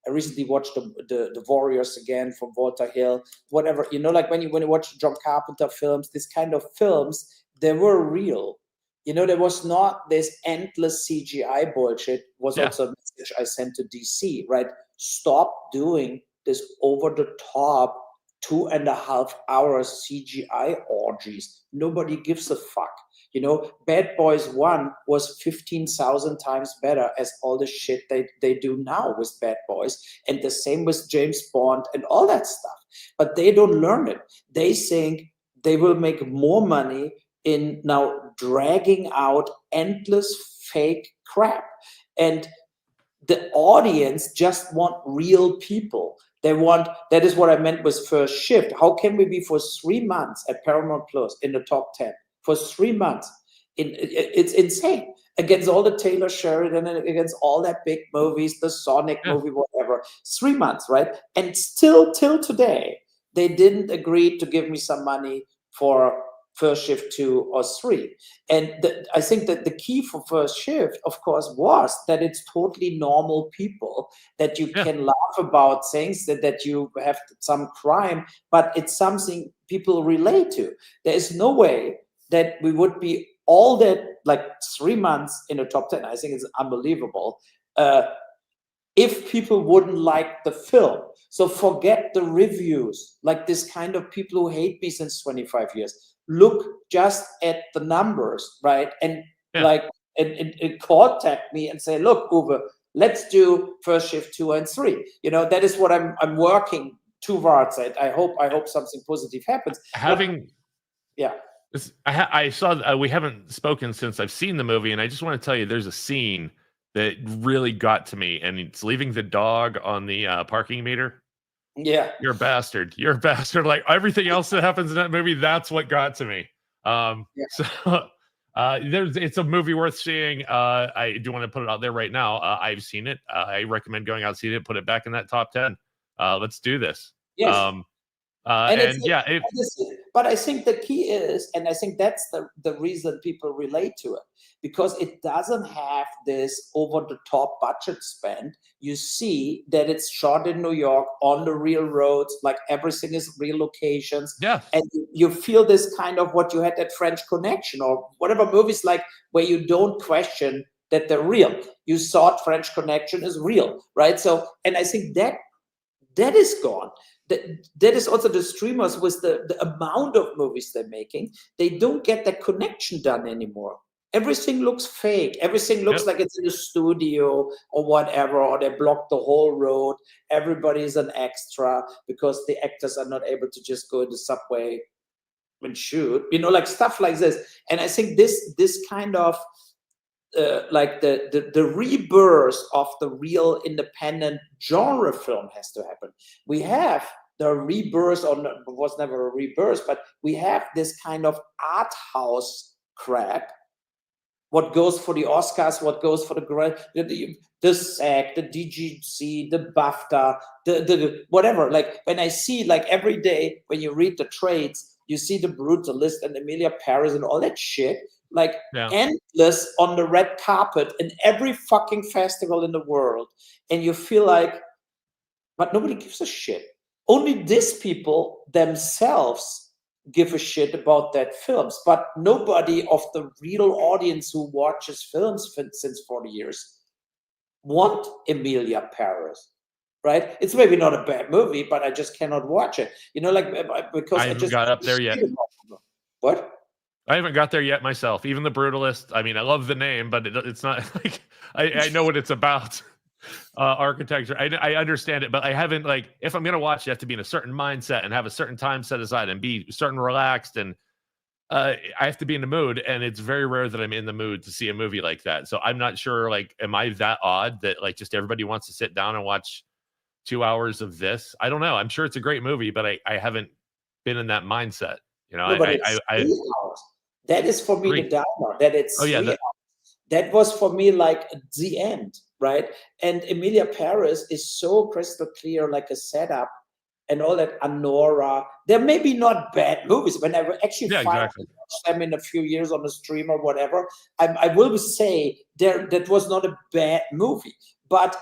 I recently watched the Warriors again from Walter Hill, whatever, you know, like when you watch John Carpenter films, this kind of films, they were real. You know, there was not this endless CGI bullshit, was also a message I sent to DC, right? Stop doing this over-the-top 2.5 hours CGI orgies. Nobody gives a fuck. You know, Bad Boys 1 was 15,000 times better as all the shit they do now with Bad Boys. And the same with James Bond and all that stuff. But they don't learn it. They think they will make more money in now dragging out endless fake crap. And the audience just want real people. They want, that is what I meant with First Shift. How can we be for 3 months at Paramount Plus in the top 10? For 3 months. It's insane. Against all the Taylor Sheridan and against all that big movies, the Sonic movie, whatever. 3 months, right? And still till today, they didn't agree to give me some money for First Shift 2 or 3. And I think that the key for First Shift, of course, was that it's totally normal people, that you can laugh about things, that you have some crime, but it's something people relate to. There is no way that we would be all that, like 3 months in the top 10. I think it's unbelievable. If people wouldn't like the film. So forget the reviews, like this kind of people who hate me since 25 years. Look just at the numbers, right? And like, and contact me and say, look, Uwe, let's do First Shift 2 and 3. You know, that is what I'm working towards. I hope something positive happens. I saw we haven't spoken since I've seen the movie, and I just want to tell you, there's a scene that really got to me, and it's leaving the dog on the parking meter. Yeah, you're a bastard. You're a bastard. Like everything else that happens in that movie, that's what got to me. So it's a movie worth seeing. I do want to put it out there right now. I've seen it. I recommend going out and seeing it. Put it back in that top 10. Let's do this. Yes. But I think the key is, and I think that's the reason people relate to it, because it doesn't have this over-the-top budget spend. You see that it's shot in New York on the real roads, like everything is real locations. Yeah. And you feel this kind of what you had at French Connection or whatever movies like where you don't question that they're real. You thought French Connection is real, right? So, and I think that is gone. That is also the streamers with the amount of movies they're making. They don't get that connection done anymore. Everything looks fake. Everything looks like it's in a studio or whatever, or they block the whole road. Everybody is an extra because the actors are not able to just go in the subway and shoot, you know, like stuff like this. And I think this kind of like the rebirth of the real independent genre film has to happen. We have the rebirth, or was never a rebirth, but we have this kind of art house crap. What goes for the Oscars, what goes for the SAG, the DGC, the BAFTA, the whatever. Like when I see, like every day when you read the trades, you see the Brutalist and Emilia Paris and all that shit, like endless on the red carpet in every fucking festival in the world. And you feel like, but nobody gives a shit. Only these people themselves give a shit about that films, but nobody of the real audience who watches films since 40 years want Emilia Paris, right? It's maybe not a bad movie, but I just cannot watch it. You know, like because I haven't got up there yet. What? I haven't got there yet myself. Even The Brutalist. I mean, I love the name, but it's not like I know what it's about. Architecture. I understand it, but I haven't, like, if I'm gonna watch, you have to be in a certain mindset and have a certain time set aside and be certain relaxed, and I have to be in the mood, and it's very rare that I'm in the mood to see a movie like that. So I'm not sure, like, am I that odd that like just everybody wants to sit down and watch 2 hours of this? I don't know. I'm sure it's a great movie, but I haven't been in that mindset. You know, that is for me the downer. That it's that was for me like the end, right? And Emilia Paris is so crystal clear, like a setup and all that. Anora, they're maybe not bad movies. When I actually watch them in a few years on the stream or whatever, I will say that was not a bad movie. But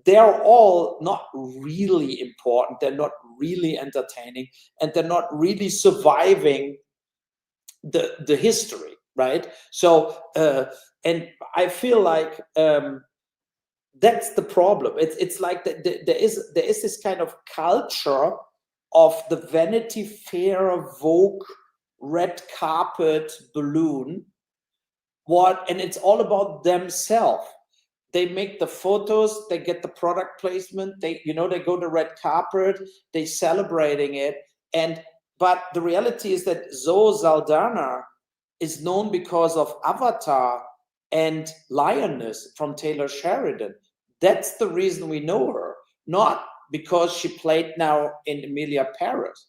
they're all not really important. They're not really entertaining, and they're not really surviving the history, right? So, and I feel like that's the problem. It's like there is this kind of culture of the Vanity Fair, Vogue, red carpet balloon. And it's all about themselves. They make the photos, they get the product placement, they go to red carpet, they celebrating it. But the reality is that Zoe Saldana is known because of Avatar and Lioness from Taylor Sheridan. That's the reason we know her, not because she played now in Emilia Paris.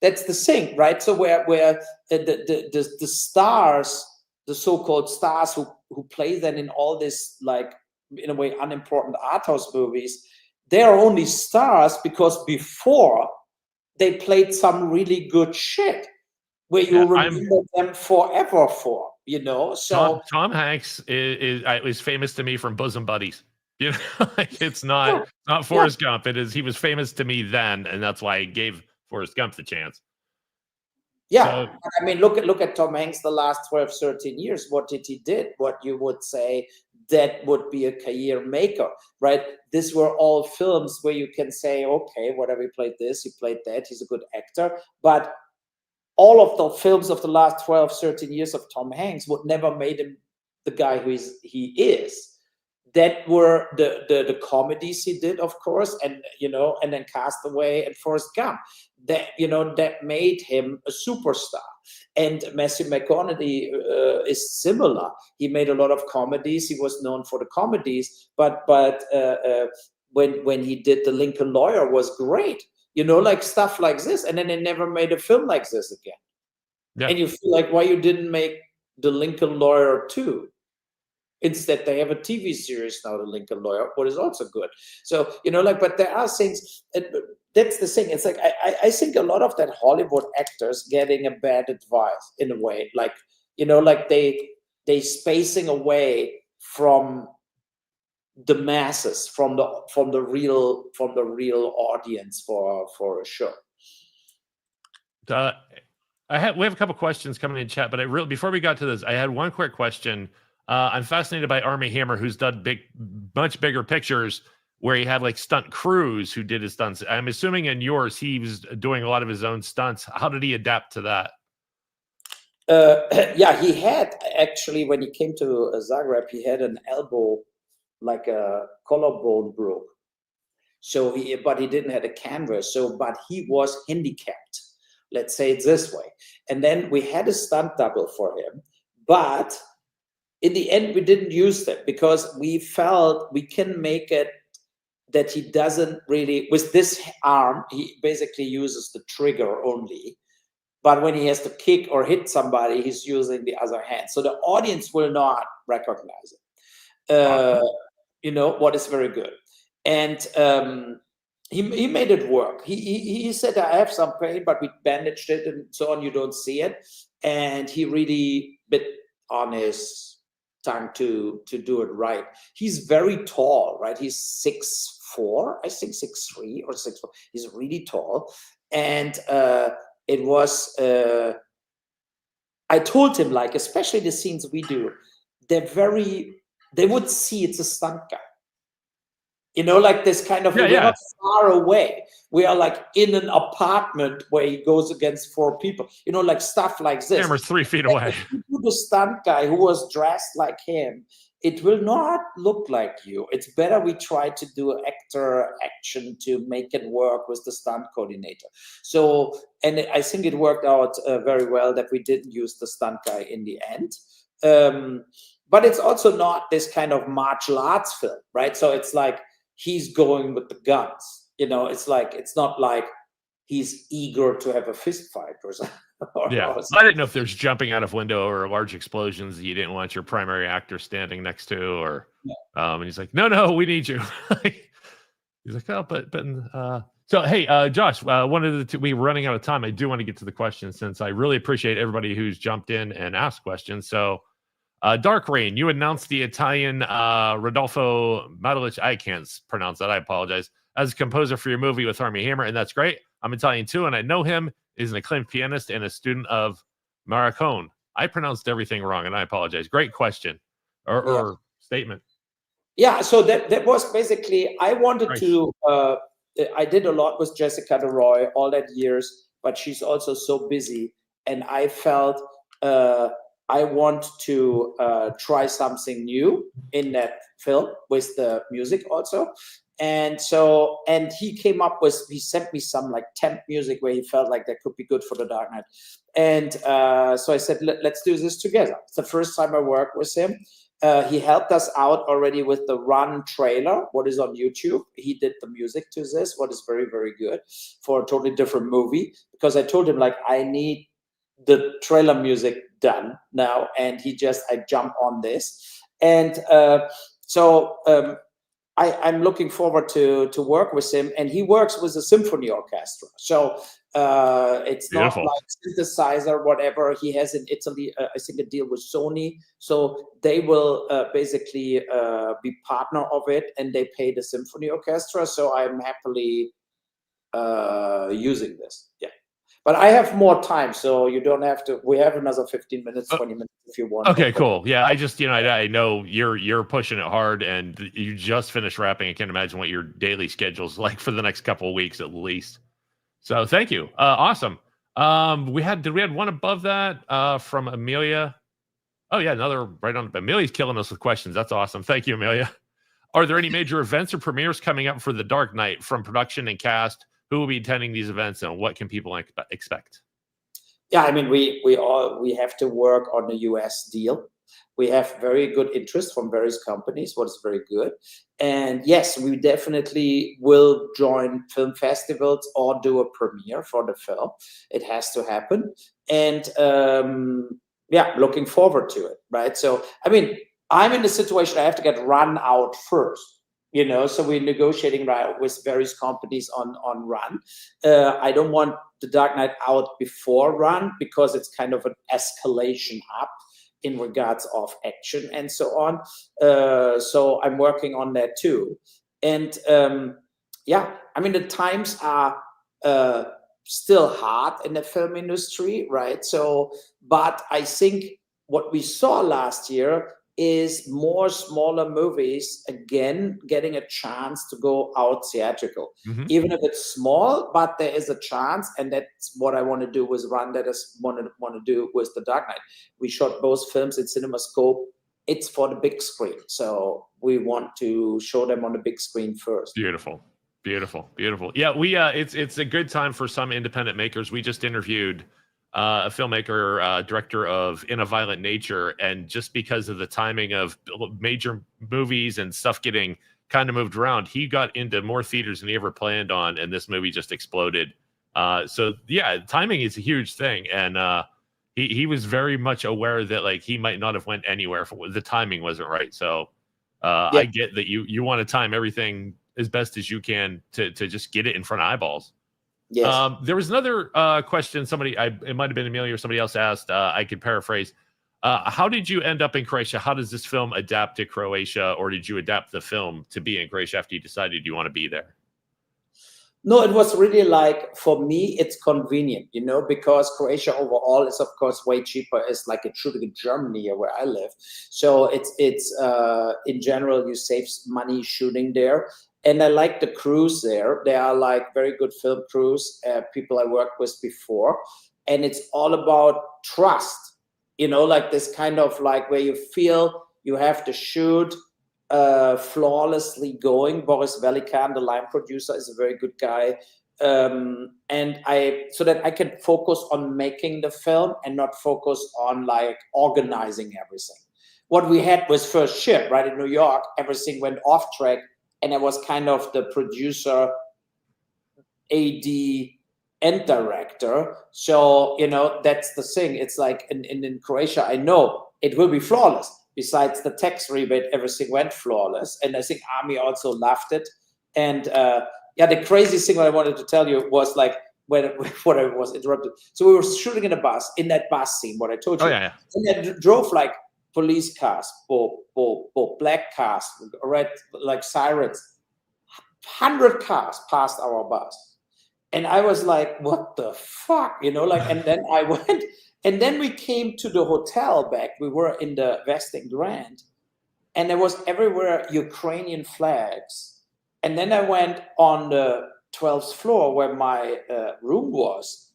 That's the thing, right? So where the stars, the so-called stars who play then in all this, like, in a way, unimportant art house movies, they are only stars because before they played some really good shit where you remember them forever for, So Tom Hanks is famous to me from Bosom Buddies. Like, it's not Forrest Gump. It is. He was famous to me then, and that's why I gave Forrest Gump the chance. Yeah, so, I mean, look at Tom Hanks the last 12, 13 years. What did he did? What you would say that would be a career maker, right? These were all films where you can say, okay, whatever, he played this, he played that, he's a good actor. But all of the films of the last 12, 13 years of Tom Hanks would never made him the guy he is. That were the comedies he did, of course, and then Castaway and Forrest Gump. That made him a superstar. And Matthew McConaughey is similar. He made a lot of comedies. He was known for the comedies, but when he did The Lincoln Lawyer was great. Like stuff like this, and then they never made a film like this again. Yeah. And you feel like, why you didn't make The Lincoln Lawyer 2? Instead, they have a TV series now, The Lincoln Lawyer, what is also good. So, but there are things, that's the thing. It's like, I think a lot of that Hollywood actors getting a bad advice in a way, like, like they spacing away from the masses, from the real audience for a show. We have a couple questions coming in chat, but before we got to this, I had one quick question. I'm fascinated by Armie Hammer, who's done much bigger pictures where he had like stunt crews who did his stunts. I'm assuming in yours, he was doing a lot of his own stunts. How did he adapt to that? Yeah, he had actually, when he came to Zagreb, he had an elbow, like a collarbone broke. But he didn't have a canvas. But he was handicapped. Let's say it this way. And then we had a stunt double for him, but in the end, we didn't use them because we felt we can make it that he doesn't really, with this arm, he basically uses the trigger only. But when he has to kick or hit somebody, he's using the other hand. So the audience will not recognize it. What is very good. And he made it work. He said, I have some pain, but we bandaged it and so on. You don't see it. And he really bit on his tongue to do it right. He's very tall, right? He's 6'4", I think 6'3" or 6'4". He's really tall. And it was, I told him, like, especially the scenes we do, they would see it's a stunt guy. Like this kind of, we're not far away. We are like in an apartment where he goes against 4 people, like stuff like this. Camera's 3 feet away. If you do the stunt guy who was dressed like him, it will not look like you. It's better we try to do actor action to make it work with the stunt coordinator. So, and I think it worked out very well that we didn't use the stunt guy in the end. But it's also not this kind of martial arts film, right? So it's like, he's going with the guns, it's like, it's not like he's eager to have a fist fight or something. I didn't know if there's jumping out of window or large explosions that you didn't want your primary actor standing next to, or, and he's like, no, we need you. He's like, oh, but so, hey, Josh, one of the two, we were running out of time. I do want to get to the questions since I really appreciate everybody who's jumped in and asked questions. So, Dark Rain, you announced the Italian Rodolfo Madelich, I can't pronounce that, I apologize, as a composer for your movie with Armie Hammer, and that's great. I'm Italian too, and I know him. He's an acclaimed pianist and a student of Morricone. I pronounced everything wrong, and I apologize. Great question or statement. Yeah, so that was basically, I wanted to, I did a lot with Jessica de Roy all that years, but she's also so busy. And I felt I want to try something new in that film with the music also. And so, and he came up with, he sent me some like temp music where he felt like that could be good for The Dark Knight. And so I said, let's do this together. It's the first time I worked with him. He helped us out already with the Run trailer, what is on YouTube. He did the music to this, what is very, very good for a totally different movie. Because I told him, like, I need the trailer music done now. And I jump on this. And I'm looking forward to work with him. And he works with a symphony orchestra. So it's Beautiful. not like synthesizer, whatever. He has in Italy, I think, a deal with Sony. So they will basically be partner of it, and they pay the symphony orchestra. So I'm happily using this. Yeah. But I have more time, so you don't have to. We have another 15 minutes, 20 minutes if you want. Okay, cool. Yeah, I just, I know you're pushing it hard, and you just finished wrapping. I can't imagine what your daily schedule's like for the next couple of weeks at least. So thank you. Awesome. Did we have one above that from Amelia? Oh yeah, another right on. Amelia's killing us with questions. That's awesome. Thank you, Amelia. Are there any major events or premieres coming up for The Dark Knight from production and cast? Who will be attending these events, and what can people expect? Yeah, I mean, we have to work on a US deal. We have very good interest from various companies, what is very good. And yes, we definitely will join film festivals or do a premiere for the film. It has to happen. And looking forward to it, right? So, I mean, I'm in a situation I have to get Run out first. So we're negotiating with various companies on Run. I don't want The Dark Knight out before Run because it's kind of an escalation up in regards of action and so on. So I'm working on that too. And I mean, the times are still hard in the film industry, right? So, but I think what we saw last year is more smaller movies again getting a chance to go out theatrical, even if it's small, but there is a chance, and that's what I want to do with Run. That is want to do with The Dark Knight. We shot both films in CinemaScope. It's for the big screen, so we want to show them on the big screen first. Beautiful, beautiful, beautiful. Yeah, we it's a good time for some independent makers. We just interviewed a filmmaker, director of In a Violent Nature, and just because of the timing of major movies and stuff getting kind of moved around, he got into more theaters than he ever planned on, and this movie just exploded. So yeah, timing is a huge thing, and he was very much aware that like he might not have went anywhere if the timing wasn't right. So I get that you want to time everything as best as you can to just get it in front of eyeballs. Yes. There was another question it might have been Amelia or somebody else asked, I could paraphrase. How did you end up in Croatia? How does this film adapt to Croatia, or did you adapt the film to be in Croatia after you decided you want to be there? No, it was really like, for me, it's convenient, because Croatia overall is, of course, way cheaper. It's like it's shooting in Germany where I live. So it's in general, you save money shooting there. And I like the crews there. They are like very good film crews, people I worked with before. And it's all about trust, like this kind of like where you feel you have to shoot flawlessly going. Boris Velikan, the line producer, is a very good guy. So that I can focus on making the film and not focus on like organizing everything. What we had was first ship, right, in New York, everything went off track. And I was kind of the producer, AD, and director. So, that's the thing. It's like in Croatia, I know it will be flawless. Besides the tax rebate, everything went flawless. And I think Armie also loved it. And the crazy thing I wanted to tell you was like, when I was interrupted. So we were shooting in that bus scene, what I told you. Oh, yeah. And then drove like police cars, black cars, red like sirens. 100 cars passed our bus, and I was like, "What the fuck?" Like. And then I went, and then we came to the hotel back. We were in the Westin Grand, and there was everywhere Ukrainian flags. And then I went on the 12th floor where my room was,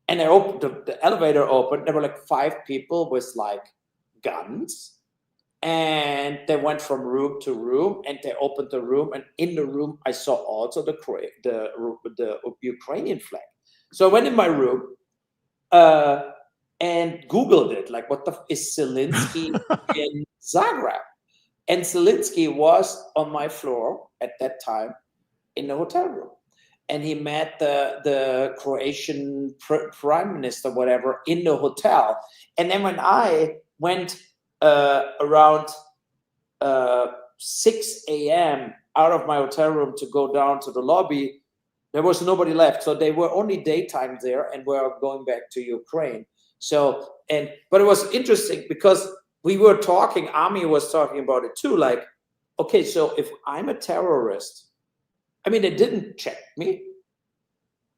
and I opened the elevator opened. There were like 5 people with like guns, and they went from room to room, and they opened the room, and in the room I saw also the Ukrainian flag. So I went in my room and Googled it, like, what the is Zelensky in Zagreb? And Zelensky was on my floor at that time in the hotel room. And he met the Croatian prime minister, whatever, in the hotel. And then when I went around 6 a.m. out of my hotel room to go down to the lobby, there was nobody left. So they were only daytime there and were going back to Ukraine. So, but it was interesting because we were talking, Armie was talking about it too. Like, okay, so if I'm a terrorist, I mean, they didn't check me.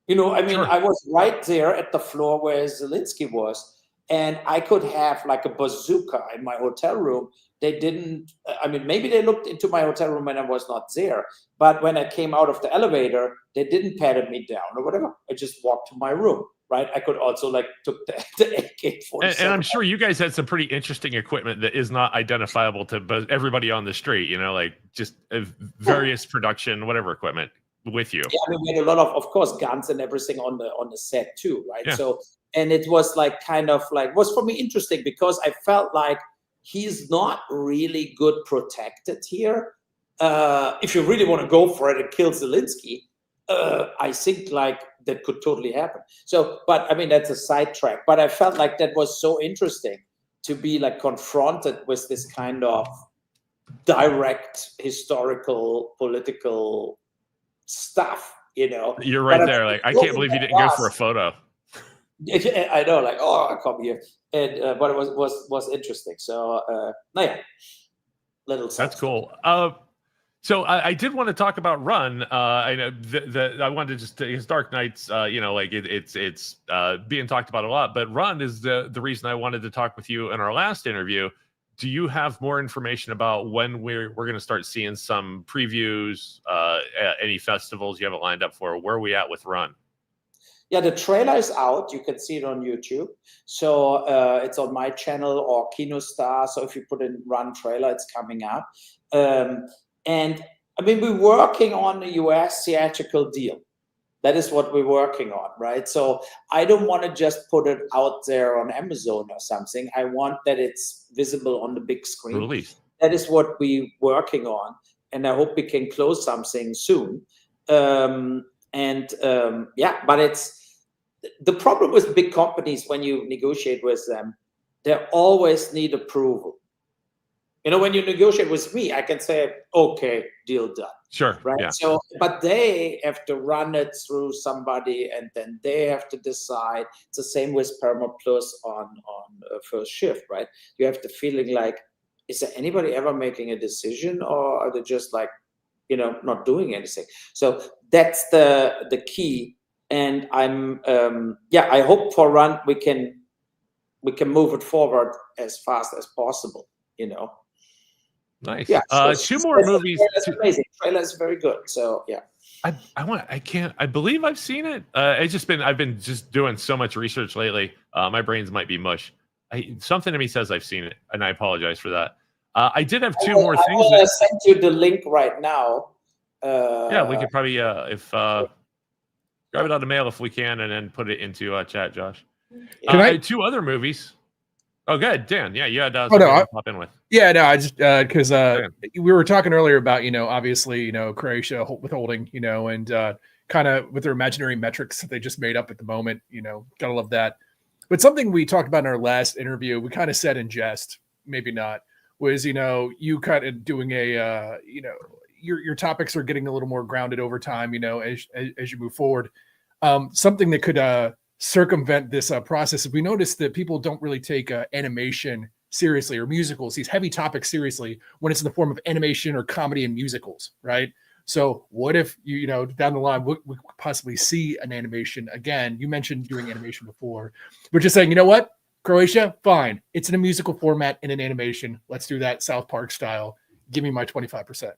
Sure. I was right there at the floor where Zelensky was, and I could have like a bazooka in my hotel room. They didn't, maybe they looked into my hotel room when I was not there, but when I came out of the elevator, they didn't pat me down or whatever. I just walked to my room. Right, I could also took the AK-47. And I'm sure you guys had some pretty interesting equipment that is not identifiable to everybody on the street. Like just various production, whatever equipment with you. Yeah, we had a lot of course, guns and everything on the set too, right? Yeah. So, and it was was for me interesting because I felt like he's not really good protected here. If you really want to go for it and kill Zelensky, I think that could totally happen. So, but that's a sidetrack. But I felt like that was so interesting to be confronted with this kind of direct historical political stuff. You're right there. I can't believe you didn't go for a photo. I know, I come here, and but it was interesting. So, little. That's cool. So I did want to talk about Run. I know I wanted to just his Dark Knights. It's being talked about a lot, but Run is the reason I wanted to talk with you in our last interview. Do you have more information about when we're going to start seeing some previews? Any festivals you have it lined up for? Where are we at with Run? Yeah, the trailer is out. You can see it on YouTube. So it's on my channel or KinoStar. So if you put in Run trailer, it's coming out. And we're working on the US theatrical deal. That is what we're working on, right? So I don't want to just put it out there on Amazon or something. I want that it's visible on the big screen. Release. That is what we're working on. And I hope we can close something soon. But it's the problem with big companies when you negotiate with them, they always need approval. When you negotiate with me, I can say, okay, deal done. Sure. Right. Yeah. So, but they have to run it through somebody, and then they have to decide. It's the same with Paramount Plus on First Shift, right? You have the feeling is there anybody ever making a decision, or are they just not doing anything? So that's the key. And I'm I hope for Run we can move it forward as fast as possible. Nice. Yeah. Two more movies. That's amazing. Trailer is very good. So yeah. I believe I've seen it. I've been just doing so much research lately. My brains might be mush. Something to me says I've seen it, and I apologize for that. I did have two more things. I will send you the link right now. We could probably grab it out of mail if we can, and then put it into chat, Josh. Two other movies. Oh, good, Dan. Yeah, you had something to pop in with. Yeah, no, I just because we were talking earlier about obviously Croatia withholding and kind of with their imaginary metrics that they just made up at the moment. Gotta love that. But something we talked about in our last interview, we kind of said in jest, maybe not, was you kind of doing a your topics are getting a little more grounded over time. As you move forward, something that could circumvent this process. We noticed that people don't really take animation seriously, or musicals, these heavy topics seriously, when it's in the form of animation or comedy and musicals, right? So what if you know, down the line, we could possibly see an animation again? You mentioned doing animation before. We're just saying, you know what? Croatia, fine. It's in a musical format in an animation. Let's do that South Park style. Give me my 25%.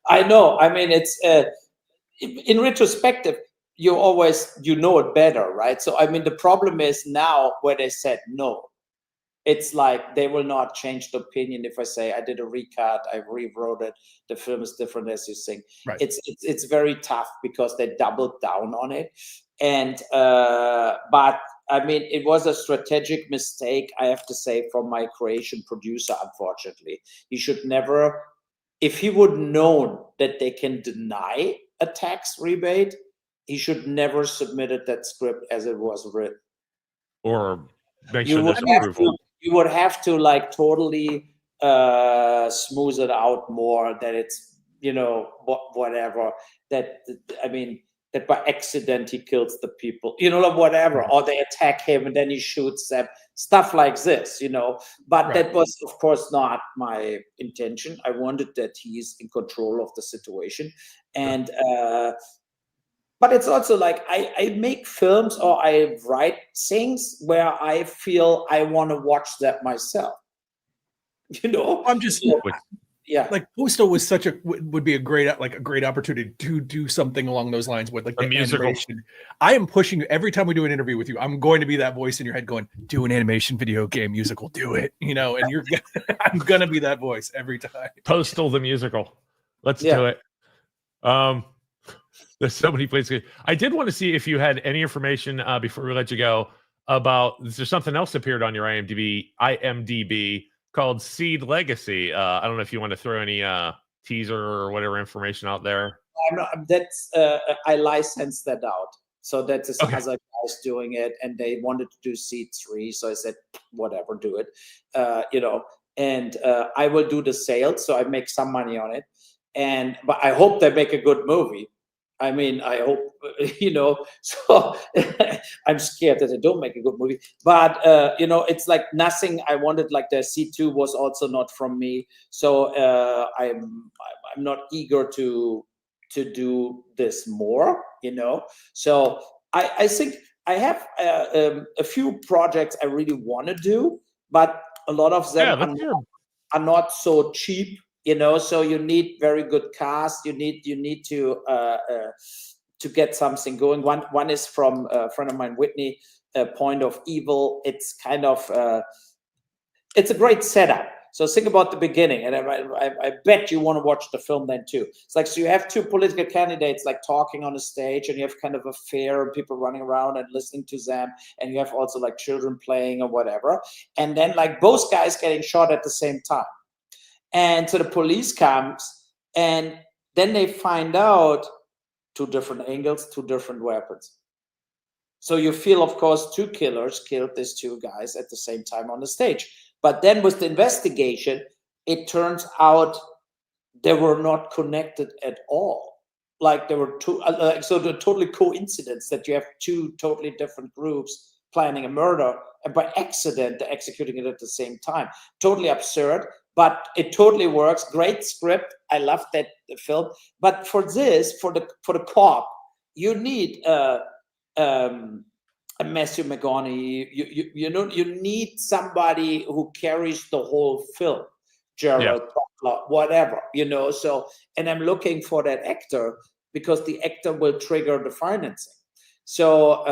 I know. I mean, it's in retrospective, you know it better, right? So, I mean, the problem is now where they said no. It's like they will not change the opinion if I say I did a recut, I rewrote it, the film is different as you think. Right. It's very tough because they doubled down on it. And but I mean, it was a strategic mistake, I have to say, from my Croatian producer, unfortunately. He should never, if he would known that they can deny a tax rebate, he should never submitted that script as it was written. Or make sure there's approval. You would have to like totally smooth it out more, that it's, you know, whatever, that, I mean, that by accident he kills the people, you know, like whatever, or they attack him and then he shoots them, stuff like this, you know. But that was, of course, not my intention. I wanted that he's in control of the situation. And but it's also like I make films or I write things where I feel I want to watch that myself. You know, I'm just yeah. Like Postal was would be a great opportunity to do something along those lines with like the musical animation. I am pushing you every time we do an interview with you. I'm going to be that voice in your head going, do an animation video game musical, do it, you know, and I'm gonna be that voice every time. Postal the musical. Let's do it. There's so many places. I did want to see if you had any information before we let you go about, there's something else appeared on your IMDb called Seed Legacy. I don't know if you want to throw any teaser or whatever information out there. That's I licensed that out. So that's as other guys doing it, and they wanted to do Seed 3. So I said, whatever, do it. You know, and I will do the sales, so I make some money on it. But I hope they make a good movie. I mean, I hope, you know, so I'm scared that they don't make a good movie. But, you know, it's like nothing I wanted, like the C2 was also not from me. So I'm not eager to do this more, you know. So I think I have a few projects I really want to do, but a lot of them are not so cheap. You know, so you need very good cast. You need to get something going. One is from a friend of mine, Whitney, Point of Evil. It's kind of it's a great setup. So think about the beginning, and I bet you want to watch the film then too. It's like, so you have two political candidates like talking on a stage, and you have kind of a fair and people running around and listening to them, and you have also like children playing or whatever, and then like both guys getting shot at the same time. And so the police comes, and then they find out two different angles, two different weapons. So you feel, of course, two killers killed these two guys at the same time on the stage. But then with the investigation, it turns out they were not connected at all. Like there were two, so the totally coincidence that you have two totally different groups planning a murder, and by accident they're executing it at the same time. Totally absurd. But it totally works. Great script. I love that film. But for this, for the cop, you need a Matthew McConaughey. You know, you need somebody who carries the whole film. Gerald Butler, whatever, you know. So, and I'm looking for that actor because the actor will trigger the financing. So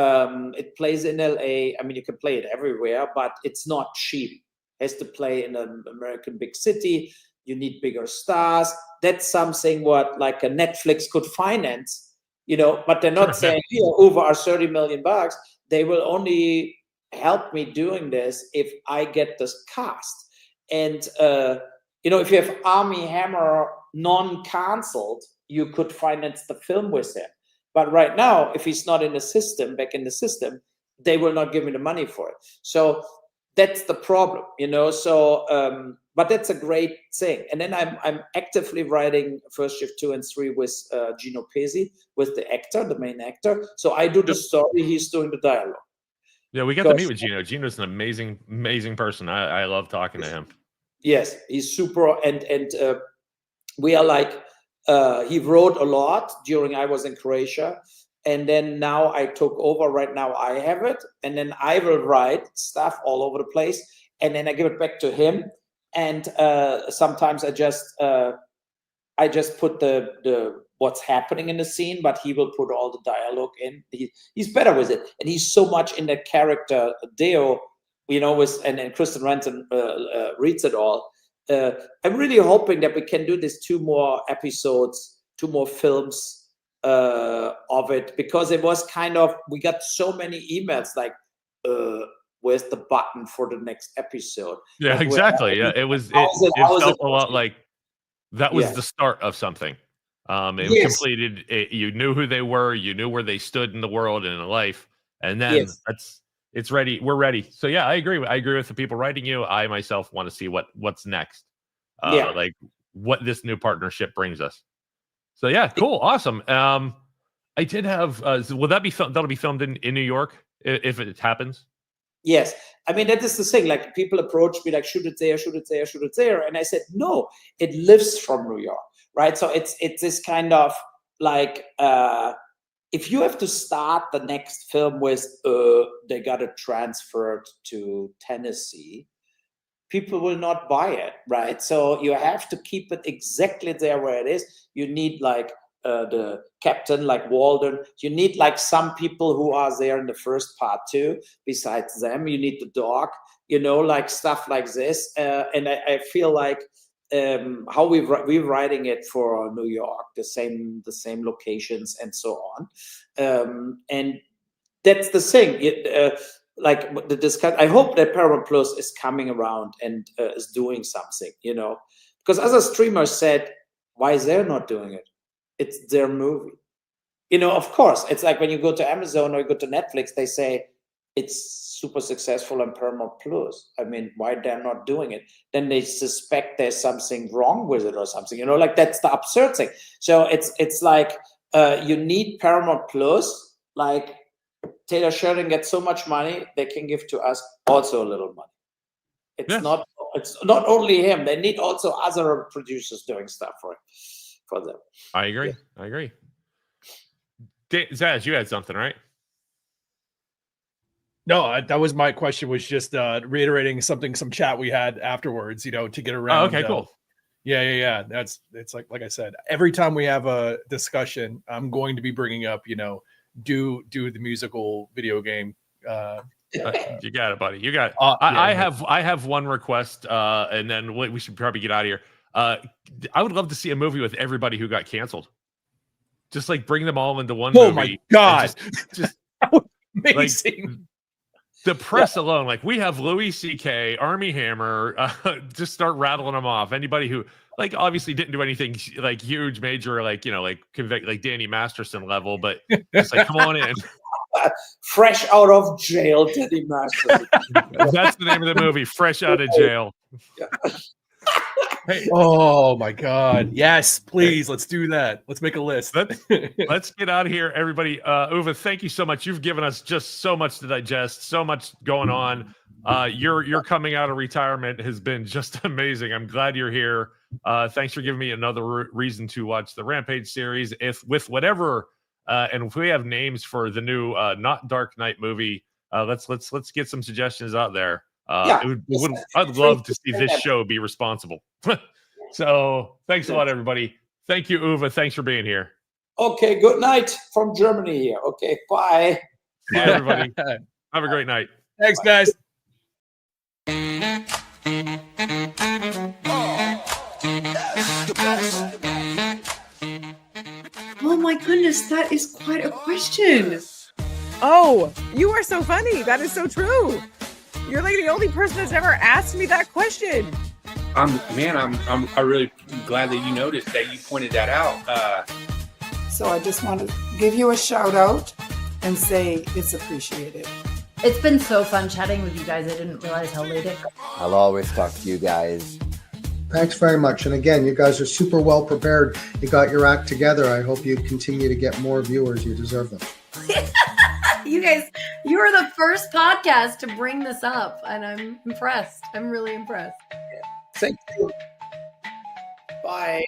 it plays in LA. I mean, you can play it everywhere, but it's not cheap. Has to play in an American big city. You need bigger stars. That's something what like a Netflix could finance, you know, but they're not saying, here, over our $30 million. They will only help me doing this if I get this cast. And, you know, if you have Armie Hammer non-cancelled, you could finance the film with him. But right now, if he's not in the system, back in the system, they will not give me the money for it. So that's the problem, you know. So, but that's a great thing. And then I'm actively writing First Shift 2 and 3 with Gino Pesi, with the actor, the main actor. So I do the story, he's doing the dialogue. Yeah, we got to meet with Gino. Gino's an amazing person. I love talking to him. Yes, he's super, and we are like, he wrote a lot during I was in Croatia, and then now I took over. Right now I have it, and then I will write stuff all over the place, and then I give it back to him. And sometimes I just put the what's happening in the scene, but he will put all the dialogue in. He's better with it, and he's so much in the character Deo, you know, and Kristen Renton reads it all. I'm really hoping that we can do this 2 more episodes, 2 more films of it, because it was kind of, we got so many emails like, where's the button for the next episode? Yeah, exactly. Yeah, it felt a lot like that was the start of something. It completed it, you knew who they were, you knew where they stood in the world and in life, and then it's ready. We're ready. So yeah, I agree with the people writing you. I myself want to see what's next. Like what this new partnership brings us. So yeah, cool, awesome. I did have will that be that'll be filmed in New York if it happens? Yes. I mean, that is the thing. Like, people approach me like, shoot it there, shoot it there, shoot it there. And I said, no, it lives from New York, right? So it's this kind of like, if you have to start the next film with, they got it transferred to Tennessee, people will not buy it, right? So you have to keep it exactly there where it is. You need like the captain, like Walden. You need like some people who are there in the first part too. Besides them, you need the dog, you know, like stuff like this. And I feel like how we're writing it for New York, the same locations and so on. And that's the thing. Like the discussion, I hope that Paramount Plus is coming around and is doing something, you know, because other streamers said, why is they not doing it? It's their movie. You know, of course, it's like when you go to Amazon or you go to Netflix, they say it's super successful on Paramount Plus. I mean, why they're not doing it? Then they suspect there's something wrong with it or something, you know, like that's the absurd thing. So it's like you need Paramount Plus, like Taylor Sheridan gets so much money, they can give to us also a little money. It's not only him, they need also other producers doing stuff for them. I agree. Zaz, you had something, right? No, that was my question, was just reiterating some chat we had afterwards, you know, to get around. Oh, okay, cool. Yeah. It's like I said, every time we have a discussion, I'm going to be bringing up, you know, do the musical video game. You got it, buddy. You got it. I have one request, and then we should probably get out of here. I would love to see a movie with everybody who got canceled. Just like bring them all into one movie. Oh my God. Just amazing. Like, the press alone, like we have Louis C.K., Armie Hammer, just start rattling them off. Anybody who like obviously didn't do anything like huge, major, like, you know, like convict, like Danny Masterson level, but just like come on in. Fresh out of jail, Danny Masterson. That's the name of the movie, Fresh Out of Jail. Yeah. Hey, oh my God. Yes, please. Let's do that. Let's make a list. Let's get out of here, everybody. Uwe, thank you so much. You've given us just so much to digest, so much going on. Your coming out of retirement has been just amazing. I'm glad you're here. Thanks for giving me another reason to watch the Rampage series. If with whatever, and if we have names for the new not Dark Knight movie, let's get some suggestions out there. I'd love to see this show be responsible. So thanks a lot, everybody. Thank you, Uwe. Thanks for being here. Okay, good night from Germany here. Okay, bye. Bye, everybody. Have a great night. Thanks, guys. Oh my goodness, that is quite a question. Oh, you are so funny. That is so true. You're like the only person that's ever asked me that question. I'm really glad that you noticed that, you pointed that out. So I just want to give you a shout out and say it's appreciated. It's been so fun chatting with you guys. I didn't realize how late it. I'll always talk to you guys. Thanks very much. And again, you guys are super well prepared. You got your act together. I hope you continue to get more viewers. You deserve them. You guys, you are the first podcast to bring this up, and I'm impressed. I'm really impressed. Thank you. Bye.